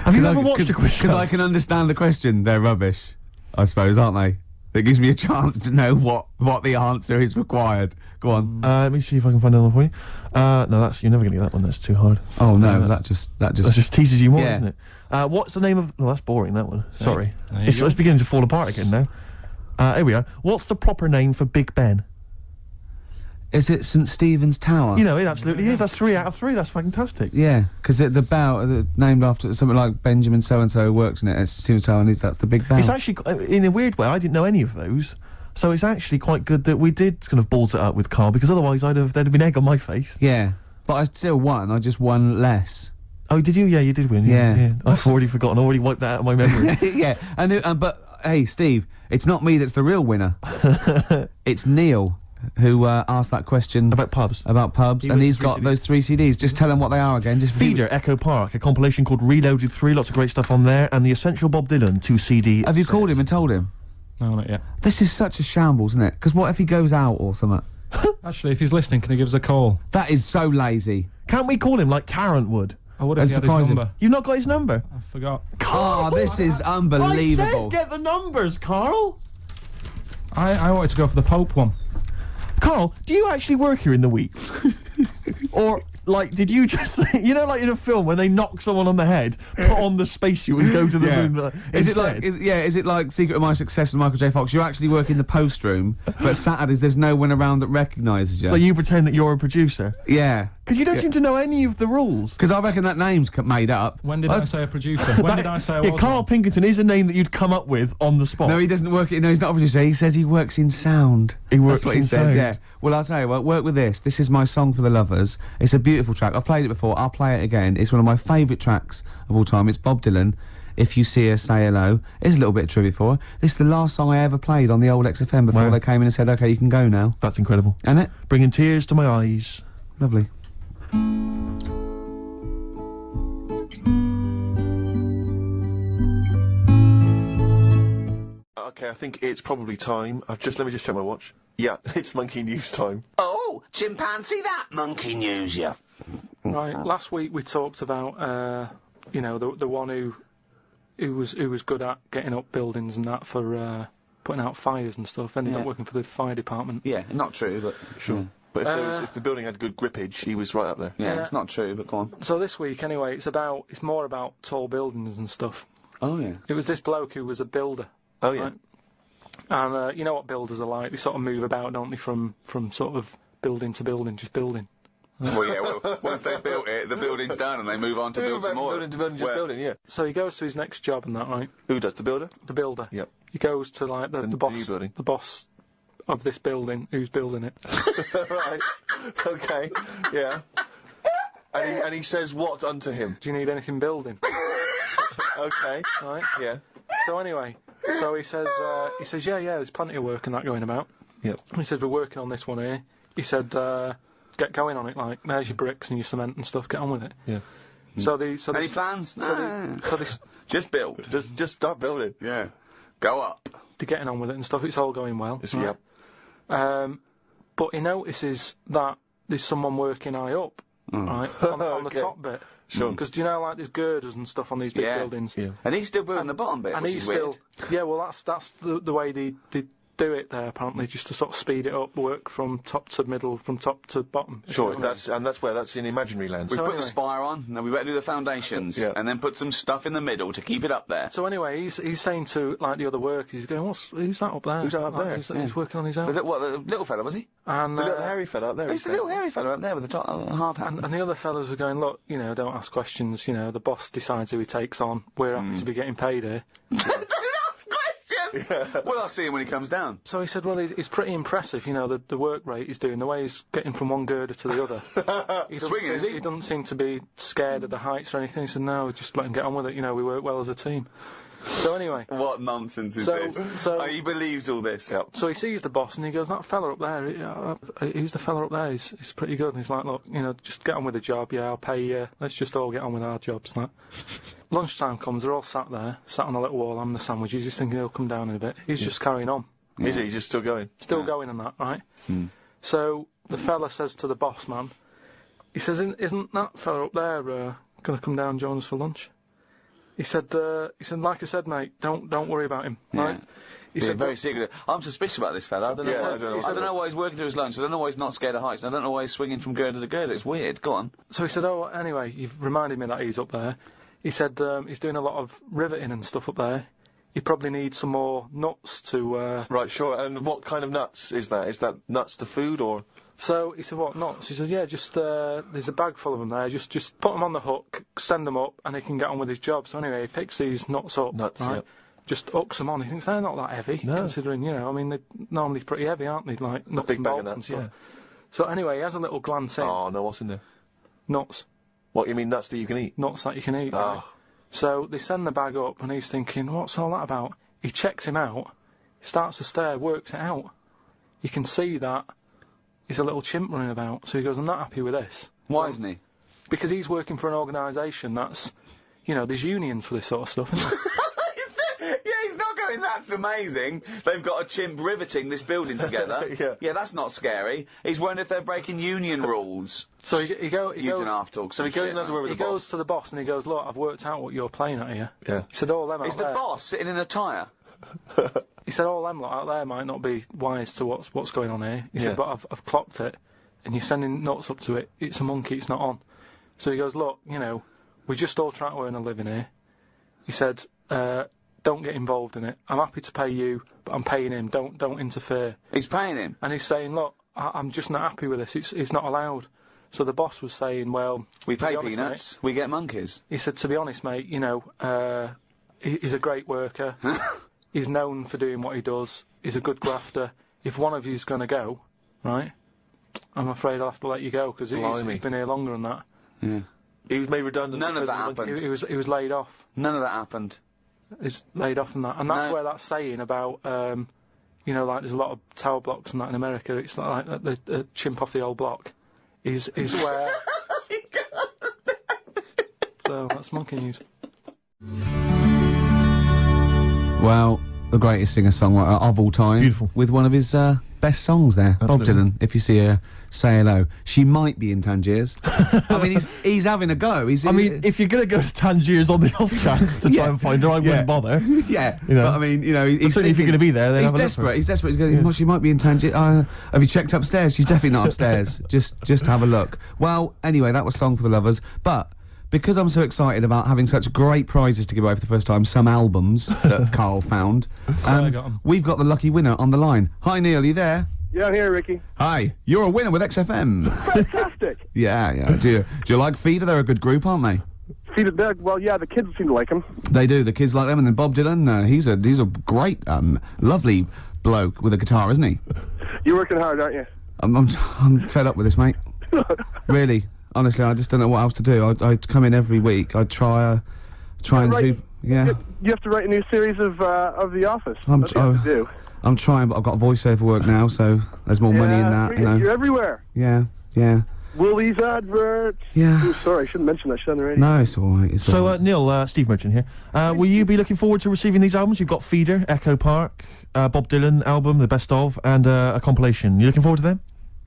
Have you ever watched a quiz show? Because I can understand the question. They're rubbish, I suppose, aren't they? That gives me a chance to know what the answer is required. Go on. Let me see if I can find another one for you. No, you're never going to get that one. That's too hard. Oh no, that just That just teases you more, Yeah. isn't it? What's the name of? No, that's boring. That one. Sorry, there you it's go. beginning to fall apart again now. Here we are. What's the proper name for Big Ben? Is it St Stephen's Tower? You know, it absolutely is. That's 3 out of 3. That's fantastic. Yeah, because the bell named after something like Benjamin so and so worked in it. It's Stephen's Tower, and that's the big bell. It's actually, in a weird way, I didn't know any of those. So it's actually quite good that we did kind of balls it up with Karl, because otherwise there'd have been egg on my face. Yeah, but I still won. I just won less. Oh, did you? Yeah, you did win. Yeah. I've already forgotten. I already wiped that out of my memory. Yeah, but hey, Steve, it's not me that's the real winner. It's Neil who asked that question About pubs. and was he's the got 3 CDs. those 3 CDs. Just tell them what they are again. Just Feeder, Echo Park, a compilation called Reloaded 3, lots of great stuff on there, and the Essential Bob Dylan 2 CD. Have you set. called him and told him? No, not yet. This is such a shambles, isn't it? Because what if he goes out or something? Actually, if he's listening, can he give us a call? That is so lazy. Can't we call him like Tarrant would? I would if he had his surprise him. number. You've not got his number? I forgot. Oh, this is unbelievable. I said get the numbers, Karl! I wanted to go for the Pope one. Karl, do you actually work here in the week? Or, like, did you just, you know, like in a film when they knock someone on the head, put on the spacesuit and go to the moon Is instead? it like Secret of My Success with Michael J. Fox? You actually work in the post room, but Saturdays there's no one around that recognises you. So you pretend that you're a producer? Yeah. Because you don't seem to know any of the rules. Because I reckon that name's made up. When did I say a producer? When did I say I Yeah, was Karl one? Pilkington is a name that you'd come up with on the spot. No, he doesn't work. No, he's not a producer. He says he works in sound. He works That's what in he says. sound. Yeah. Well, I'll tell you what. Work with this. This is my song for the lovers. It's a beautiful track. I've played it before. I'll play it again. It's one of my favourite tracks of all time. It's Bob Dylan. If You See Her, Say Hello. Here's a little bit of trivia for her. This is the last song I ever played on the old XFM before Wow. they came in and said, "Okay, you can go now." That's incredible. And it Bringing tears to my eyes. lovely. Okay, I think it's probably time. Let me just check my watch. Yeah, it's monkey news time. Oh, chimpanzee that monkey news, yeah. Right. Last week we talked about, you know, the one who was good at getting up buildings and that for putting out fires and stuff. Ended up working for the fire department. Yeah, not true, but Sure. But if the building had good grippage, he was right up there. yeah, it's not true. But go on. So this week, anyway, it's more about tall buildings and stuff. Oh yeah. It was this bloke who was a builder. Oh, yeah. Right? And you know what builders are like? They sort of move about, don't they, from sort of building to building, just building. Well, yeah, well, once they've built it, the building's done and they move on to build some more. Building to building, just building, yeah. So he goes to his next job and that, right? Who does, the builder? The builder. Yep. He goes to like the new boss, building. the boss of this building, who's building it. Right. Okay. Yeah. And he says what unto him? Do you need anything building? Okay. Right. Yeah. So anyway, so he says, yeah, there's plenty of work and that going about. Yep. He says, we're working on this one here. He said, get going on it, like, there's your bricks and your cement and stuff, get on with it. Yeah. So Any plans? Just build. Just start building. Yeah. Go up. they're getting on with it and stuff, it's all going well. Right? Yep. But he notices that there's someone working high up, right, on the top bit. Sure. Because do you know, like, there's girders and stuff on these big buildings. Yeah. And he's still building the bottom bit, And which he's is still, weird. yeah, well, that's the way they do it there, apparently, just to sort of speed it up, work from top to middle, from top to bottom. Sure, that's in imaginary land. We So put anyway. the spire on, and we better do the foundations, Yeah. and then put some stuff in the middle to keep it up there. So anyway, he's saying to, like, the other workers, he's going, who's that up there? Who's that up Like, there? He's working on his own. The little fella, was he? And, The little hairy fella up there. He's the little hairy fella up there with the hard hat. and the other fellas were going, look, you know, don't ask questions, you know, the boss decides who he takes on, we're happy to be getting paid here. Don't ask Well, I'll see him when he comes down. So he said, well, he's pretty impressive, you know, the work rate he's doing, the way he's getting from one girder to the other. Swinging, is he? He doesn't seem to be scared of the heights or anything. He said, no, just let him get on with it, you know, we work well as a team. So anyway. What nonsense is this? So he believes all this. Yep. So he sees the boss and he goes, that fella up there, who's the fella up there? He's pretty good. And he's like, look, you know, just get on with the job, yeah, I'll pay you. Let's just all get on with our jobs. Like. Lunchtime comes, they're all sat there, sat on a little wall having the sandwiches. He's thinking he'll come down in a bit. He's just carrying on. Is he? He's just still going? Still going and that, right? So the fella says to the boss man, he says, isn't that fella up there going to come down and join us for lunch? He said, like I said, mate, don't worry about him, right? He said, very secretive. I'm suspicious about this fella. I don't know. I don't know why he's working through his lunch. I don't know why he's not scared of heights. I don't know why he's swinging from girder to girder. It's weird. Go on. So he said, oh, anyway, you've reminded me that he's up there. He said he's doing a lot of riveting and stuff up there. You probably need some more nuts to... Right, sure. And what kind of nuts is that? Is that nuts to food, or...? So he said, what, nuts? He said, yeah, just, there's a bag full of them there. Just put them on the hook, send them up, and he can get on with his job. So anyway, he picks these nuts up, right? Yep. Just hooks them on. He thinks they're not that heavy, considering, you know, I mean, they're normally pretty heavy, aren't they? Like, nuts and bolts and stuff. Yeah. So anyway, he has a little glance in. Oh, no, what's in there? Nuts. What, you mean nuts that you can eat? Nuts that you can eat, right? So they send the bag up, and he's thinking, what's all that about? He checks him out, starts to stare, works it out. You can see that he's a little chimp running about, so he goes, I'm not happy with this. Why isn't he? Because he's working for an organisation that's, you know, there's unions for this sort of stuff, isn't there? Yeah, he's not going, that's amazing. They've got a chimp riveting this building together. Yeah, that's not scary. He's wondering if they're breaking union rules. So he goes to the boss and he goes, look, I've worked out what you're playing at here. Yeah. He said, all them out Is the there. boss sitting in a tyre? He said, all them lot out there might not be wise to what's going on here. He said, but I've clocked it, and you're sending nuts up to it. It's a monkey, it's not on. So he goes, look, you know, we just all try to earn a living here. He said, don't get involved in it. I'm happy to pay you, but I'm paying him. Don't interfere. He's paying him? And he's saying, look, I'm just not happy with this. It's not allowed. So the boss was saying, well... We pay peanuts, we get monkeys. He said, to be honest, mate, you know, he's a great worker. He's known for doing what he does. He's a good grafter. If one of you's going to go, right, I'm afraid I'll have to let you go, because he's been here longer than that. Yeah. He was made redundant. None of that happened. He was laid off. None of that happened. He's laid off and that. And that's where that saying about, you know, like there's a lot of tower blocks and that in America. It's like the chimp off the old block is where... So that's monkey news. Well, the greatest singer-songwriter of all time. Beautiful. With one of his best songs there. Absolutely. Bob Dylan, if you see her, say hello. She might be in Tangiers. I mean, he's having a go. I mean, if you're going to go to Tangiers on the off chance to try and find her, I wouldn't bother. Yeah, you know. But I mean, you know... He's certainly if you're going to be there, then he's desperate. He's desperate. He's going, well, she might be in Tangiers. Have you checked upstairs? She's definitely not upstairs. Just have a look. Well, anyway, that was Song for the Lovers. But... because I'm so excited about having such great prizes to give away for the first time, some albums that Karl found, we've got the lucky winner on the line. Hi, Neil, are you there? Yeah, I'm here, Ricky. Hi, you're a winner with XFM. Fantastic. Yeah. Do you like Feeder? They're a good group, aren't they? Feeder, well, yeah, the kids seem to like them. They do. The kids like them, and then Bob Dylan. He's a great, lovely bloke with a guitar, isn't he? You're working hard, aren't you? I'm fed up with this, mate. Really. Honestly, I just don't know what else to do. I come in every week. I try and see. Yeah. You have to write a new series of The Office. I'm trying, but I've got voiceover work now, so there's more money in that. You know. You're everywhere. Yeah. Willie's adverts. Yeah. Oh, sorry, I shouldn't mention that shit on the radio. No, it's all right. So, Neil, Steve Merchant here. Will you be looking forward to receiving these albums? You've got Feeder, Echo Park, Bob Dylan album, the best of, and a compilation. You looking forward to them?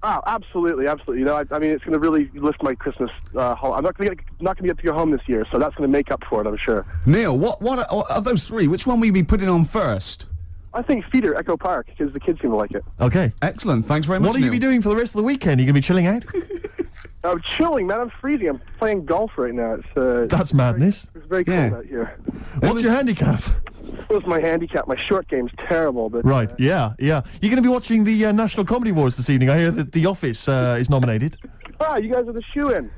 Oh, absolutely. You know, I mean, it's going to really lift my Christmas haul. I'm not going to get to go home this year, so that's going to make up for it, I'm sure. Neil, what of those three, which one will you be putting on first? I think Feeder, Echo Park, because the kids seem to like it. Okay. Excellent. Thanks very much, What will you be doing for the rest of the weekend? Are you going to be chilling out? I'm chilling, man. I'm freezing. I'm playing golf right now. That's madness. It's very cold out here. What's your handicap? What's my handicap? My short game's terrible, but... Right, yeah. You're going to be watching the National Comedy Awards this evening. I hear that The Office is nominated. Ah, you guys are the shoe-in.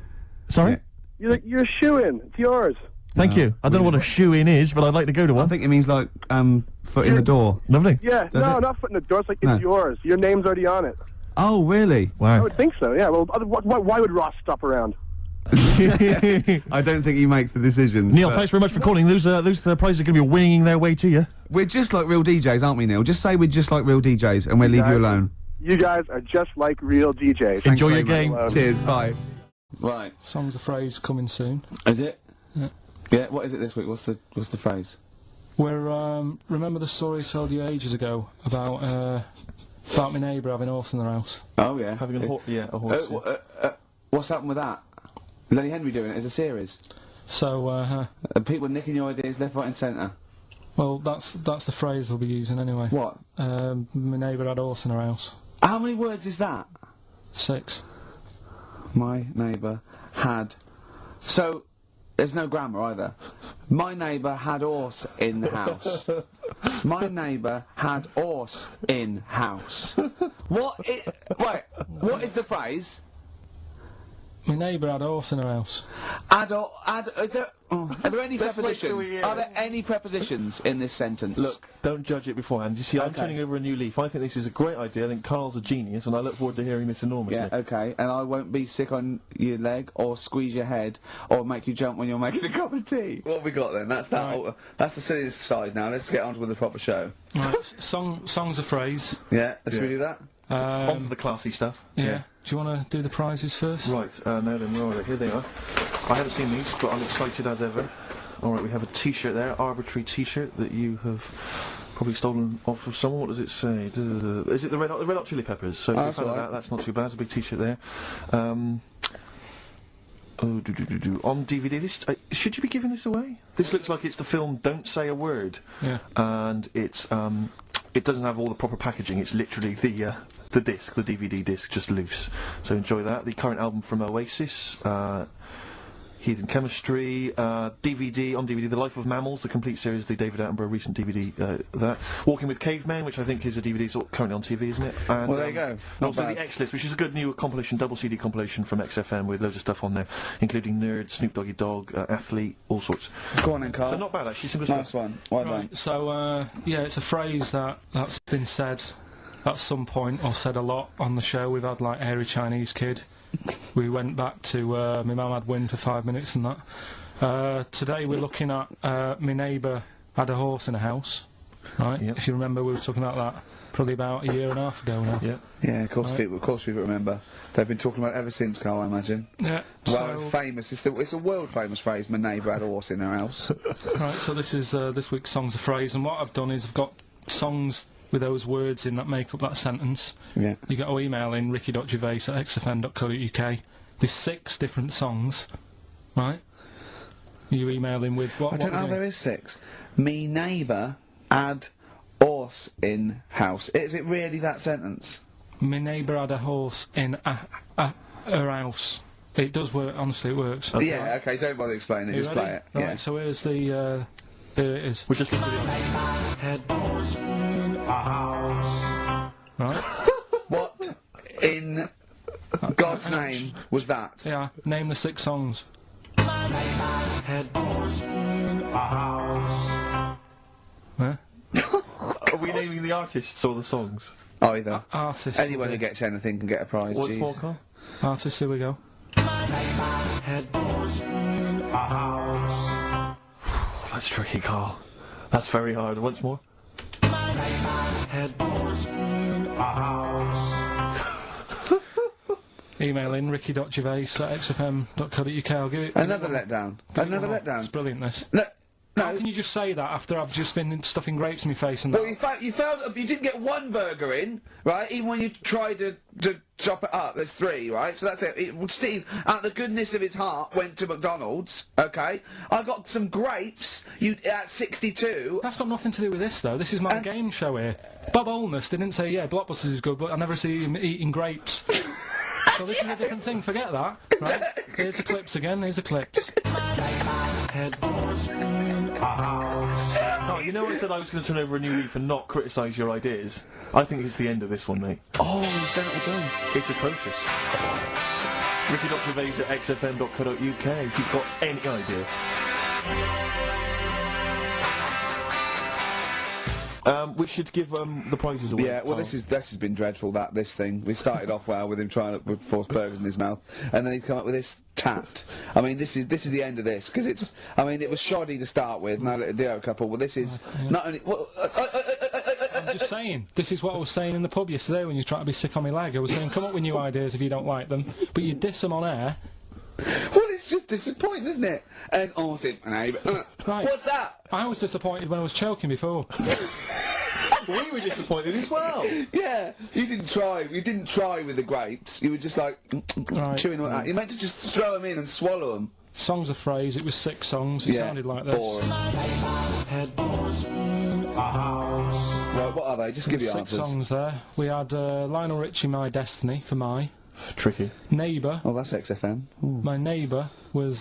Sorry? You're a shoe-in. It's yours. Thank you. I don't know what a shoe-in is, but I'd like to go to I one. think it means like foot in the door. Lovely. Yeah, Does no, it? not foot in the door. It's like No. it's yours. Your name's already on it. Oh, really? I Wow. would think so. Yeah. Well, why would Ross stop around? I don't think he makes the decisions. Neil, but thanks very much for calling. Those prizes are going to be winging their way to you. We're just like real DJs, aren't we, Neil? Just say we're just like real DJs, and we'll leave you alone. You guys are just like real DJs. Thanks Enjoy very your much. game. Cheers. Bye. Right. Songs of phrase coming soon. Is it? Yeah. Yeah. What is it this week? What's the phrase? We're remember the story I told you ages ago about my neighbour having a horse in their house. Oh yeah. Having a horse. What's happened with that? Lenny Henry doing it as a series. So People nicking your ideas left, right, and centre. well, that's the phrase we'll be using anyway. What? My neighbour had a horse in her house. How many words is that? 6. My neighbour had. So there's no grammar either. My neighbour had horse in the house. My neighbour had horse in house. What is the phrase? My neighbour had a horse in her house. Are there any prepositions? Are there any prepositions in this sentence? Look, don't judge it beforehand. You see, I'm turning over a new leaf. I think this is a great idea. I think Carl's a genius, and I look forward to hearing this enormously. Yeah, okay, and I won't be sick on your leg, or squeeze your head, or make you jump when you're making a cup of tea. What have we got then? That's that. Right. That's the silliest side now. Let's get on with the proper show. Right, songs of phrase. Yeah, let's we do that. On to the classy stuff. Yeah. Do you want to do the prizes first? Right, now then, where are they? Here they are. I haven't seen these, but I'm excited as ever. Alright, we have a t-shirt there, arbitrary t-shirt that you have probably stolen off of someone. What does it say? Is it the Red Hot Chili Peppers? So Oh, we found that, that's not too bad. It's a big t-shirt there. On DVD, this should you be giving this away? This looks like it's the film Don't Say a Word. Yeah. And it's it doesn't have all the proper packaging. It's literally the disc, the DVD disc, just loose. So enjoy that. The current album from Oasis, Heathen Chemistry, DVD, on DVD, The Life of Mammals, the complete series, the David Attenborough recent DVD, that. Walking with Cavemen, which I think is a DVD sort of currently on TV, isn't it? And, Well, there you go. and Not also bad. the X-List, which is a good new compilation, double CD compilation from XFM with loads of stuff on there, including Nerd, Snoop Doggy Dogg, Athlete, all sorts. Go on then, Carl. So not bad, actually. Simple Nice stuff. one. Well done. Right, so, yeah, it's a phrase that's been said at some point, or said a lot on the show. We've had, like, Hairy Chinese Kid. We went back to, my mum had wind for 5 minutes and that. Today we're looking at, my neighbour had a horse in a house, right? Yep. If you remember, we were talking about that probably about a year and a half ago now. Yeah. Yeah, of course, Right. people remember. They've been talking about it ever since, Carl, I imagine. Yeah. Well, it's So, famous. It's a world famous phrase. My neighbour had a horse in her house. right, so this is this week's Songs of Phrase, and what I've done is I've got songs with those words in that make up that sentence. Yeah. You got to email in ricky.gervais@xfm.co.uk. There's 6 different songs, right? You email in with what? I don't know. what There is 6. Me neighbour had horse in house. Is it really that sentence? My neighbour had a horse in her house. It does work. Honestly, it works. Yeah. Okay. Don't bother explaining it. You Just ready? play it. Right, Yeah. so here's the. Here it is. We're just going to do Right. What in God's name was that? Yeah. Name the 6 songs. Huh? Are we naming the artists or the songs? Either. Artists. Anyone who gets anything can get a prize. What's Jeez. more, Carl? Artists. Here we go. That's tricky, Carl. That's very hard. Once more. Email in ricky.gervais@xfm.co.uk. I'll give it. Another letdown. Another It's letdown. brilliant. This. No. How No. can you just say that after I've just been stuffing grapes in my face and Well, that? you failed. You didn't get one burger in, right? Even when you tried to chop it up, there's 3, right? So that's it. Steve, out of the goodness of his heart, went to McDonald's. Okay, I got some grapes. You at 62. That's got nothing to do with this, though. This is my game show here. Bob Holness didn't say, yeah, Blockbusters is good, but I never see him eating grapes. So this is a different thing. Forget that. Right? Here's the clips again. Here's the clips. Oh, you know I said I was going to turn over a new leaf and not criticise your ideas? I think it's the end of this one, mate. Oh, he's done it again. It's atrocious. Ricky.gervais@xfm.co.uk if you've got any idea. We should give the prizes away. Yeah, well, this has been dreadful. This thing. We started off well with him trying to force burgers in his mouth, and then he's come up with this tat. I mean, this is the end of this because it's. I mean, it was shoddy to start with. Now a duo couple. Well, this is not only. I'm just saying. This is what I was saying in the pub yesterday when you try to be sick on my leg. I was saying, come up with new ideas if you don't like them, but you diss them on air. Well, it's just disappointing, isn't it? And awesome. Right. What's that? I was disappointed when I was choking before. We were disappointed as well. Yeah, you didn't try. You didn't try with the grapes. You were just like chewing like that. You meant to just throw them in and swallow them. Songs of phrase. It was 6 songs. It sounded like this. Boring. Right, what are they? Just give you 6 answers. songs there. We had Lionel Richie, My Destiny, for my. Tricky. Neighbour. Oh, that's XFM. Ooh. My Neighbour was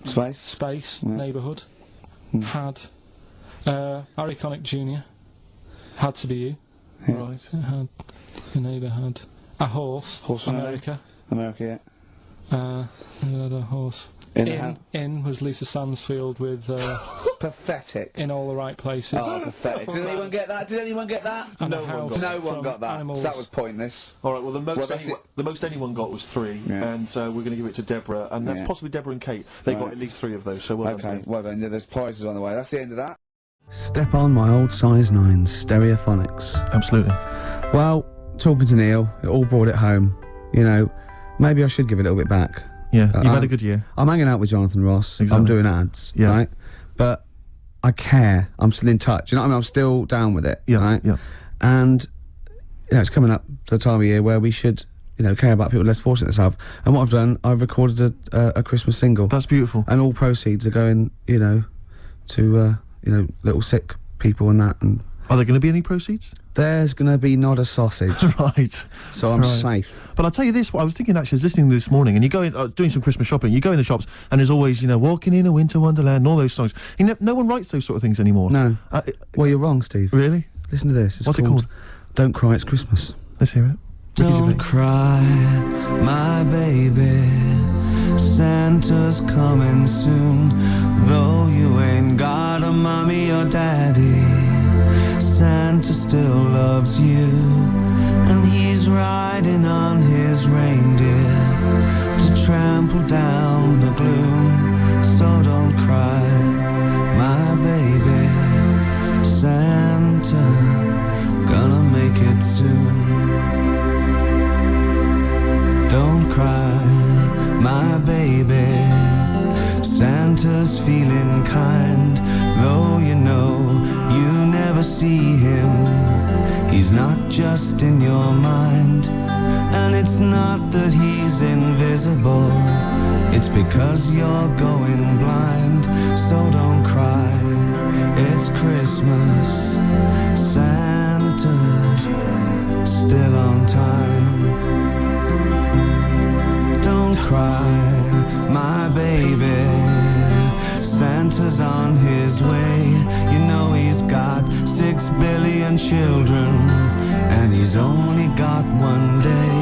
Space. Neighbourhood. Had Harry Connick Jr. Had to be you. Yeah. Right. Had your neighbour had a horse. From America. America, yeah. Had a horse. In was Lisa Stansfield with pathetic. In All the Right Places. Oh, pathetic. Did anyone get that? And No one got that. Animals. So that was pointless. All right. Well, the most anyone got was 3, and we're going to give it to Deborah, and that's possibly Deborah and Kate. They got at least 3 of those. So well done. Okay, well done. Yeah, there's prizes on the way. That's the end of that. Step on my old size 9s, Stereophonics. Absolutely. Well, talking to Neil, it all brought it home. You know, maybe I should give it a little bit back. Yeah, you've had a good year. I'm hanging out with Jonathan Ross. Exactly. I'm doing ads, right? But I care. I'm still in touch. You know what I mean? I'm still down with it, right? Yeah. And, you know, it's coming up to the time of year where we should, you know, care about people less fortunate than themselves. And what I've done, I've recorded a Christmas single. That's beautiful. And all proceeds are going, you know, to, you know, little sick people and that. And are there going to be any proceeds? There's going to be not a sausage. Right. So I'm safe. But I'll tell you this, I was thinking actually, I was listening this morning, and you go in, doing some Christmas shopping, you go in the shops, and there's always, you know, Walking in a Winter Wonderland, and all those songs. You know, no one writes those sort of things anymore. No. Well, you're wrong, Steve. Really? Listen to this. What's it called? Don't Cry, It's Christmas. Let's hear it. Don't cry, my baby. Santa's coming soon. Though you ain't got a mommy or daddy, Santa still loves you. And he's riding on his reindeer to trample down the gloom. So don't cry, my baby. Santa gonna make it soon. Don't cry, my baby. Santa's feeling kind, though you know you never see him. He's not just in your mind, and it's not that he's invisible. It's because you're going blind. So don't cry, it's Christmas. Santa's still on time. Don't cry, my baby. Santa's on his way. You know he's got 6 billion children, and he's only got 1 day.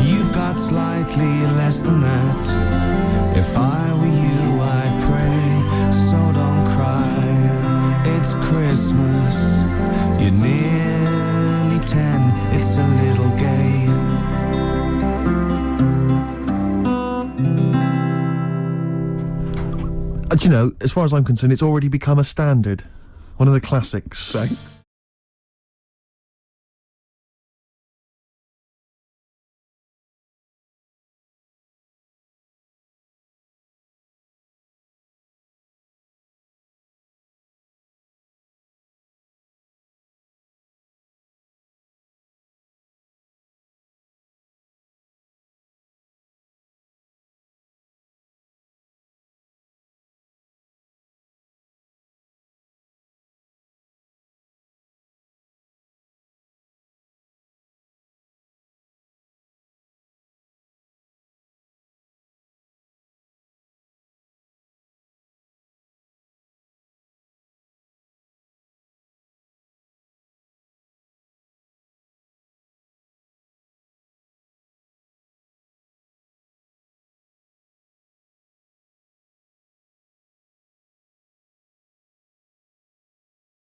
You've got slightly less than that. If I were you, I'd pray. So don't cry, it's Christmas. You're nearly 10, it's a little gay. You know, as far as I'm concerned, it's already become a standard. One of the classics. Thanks.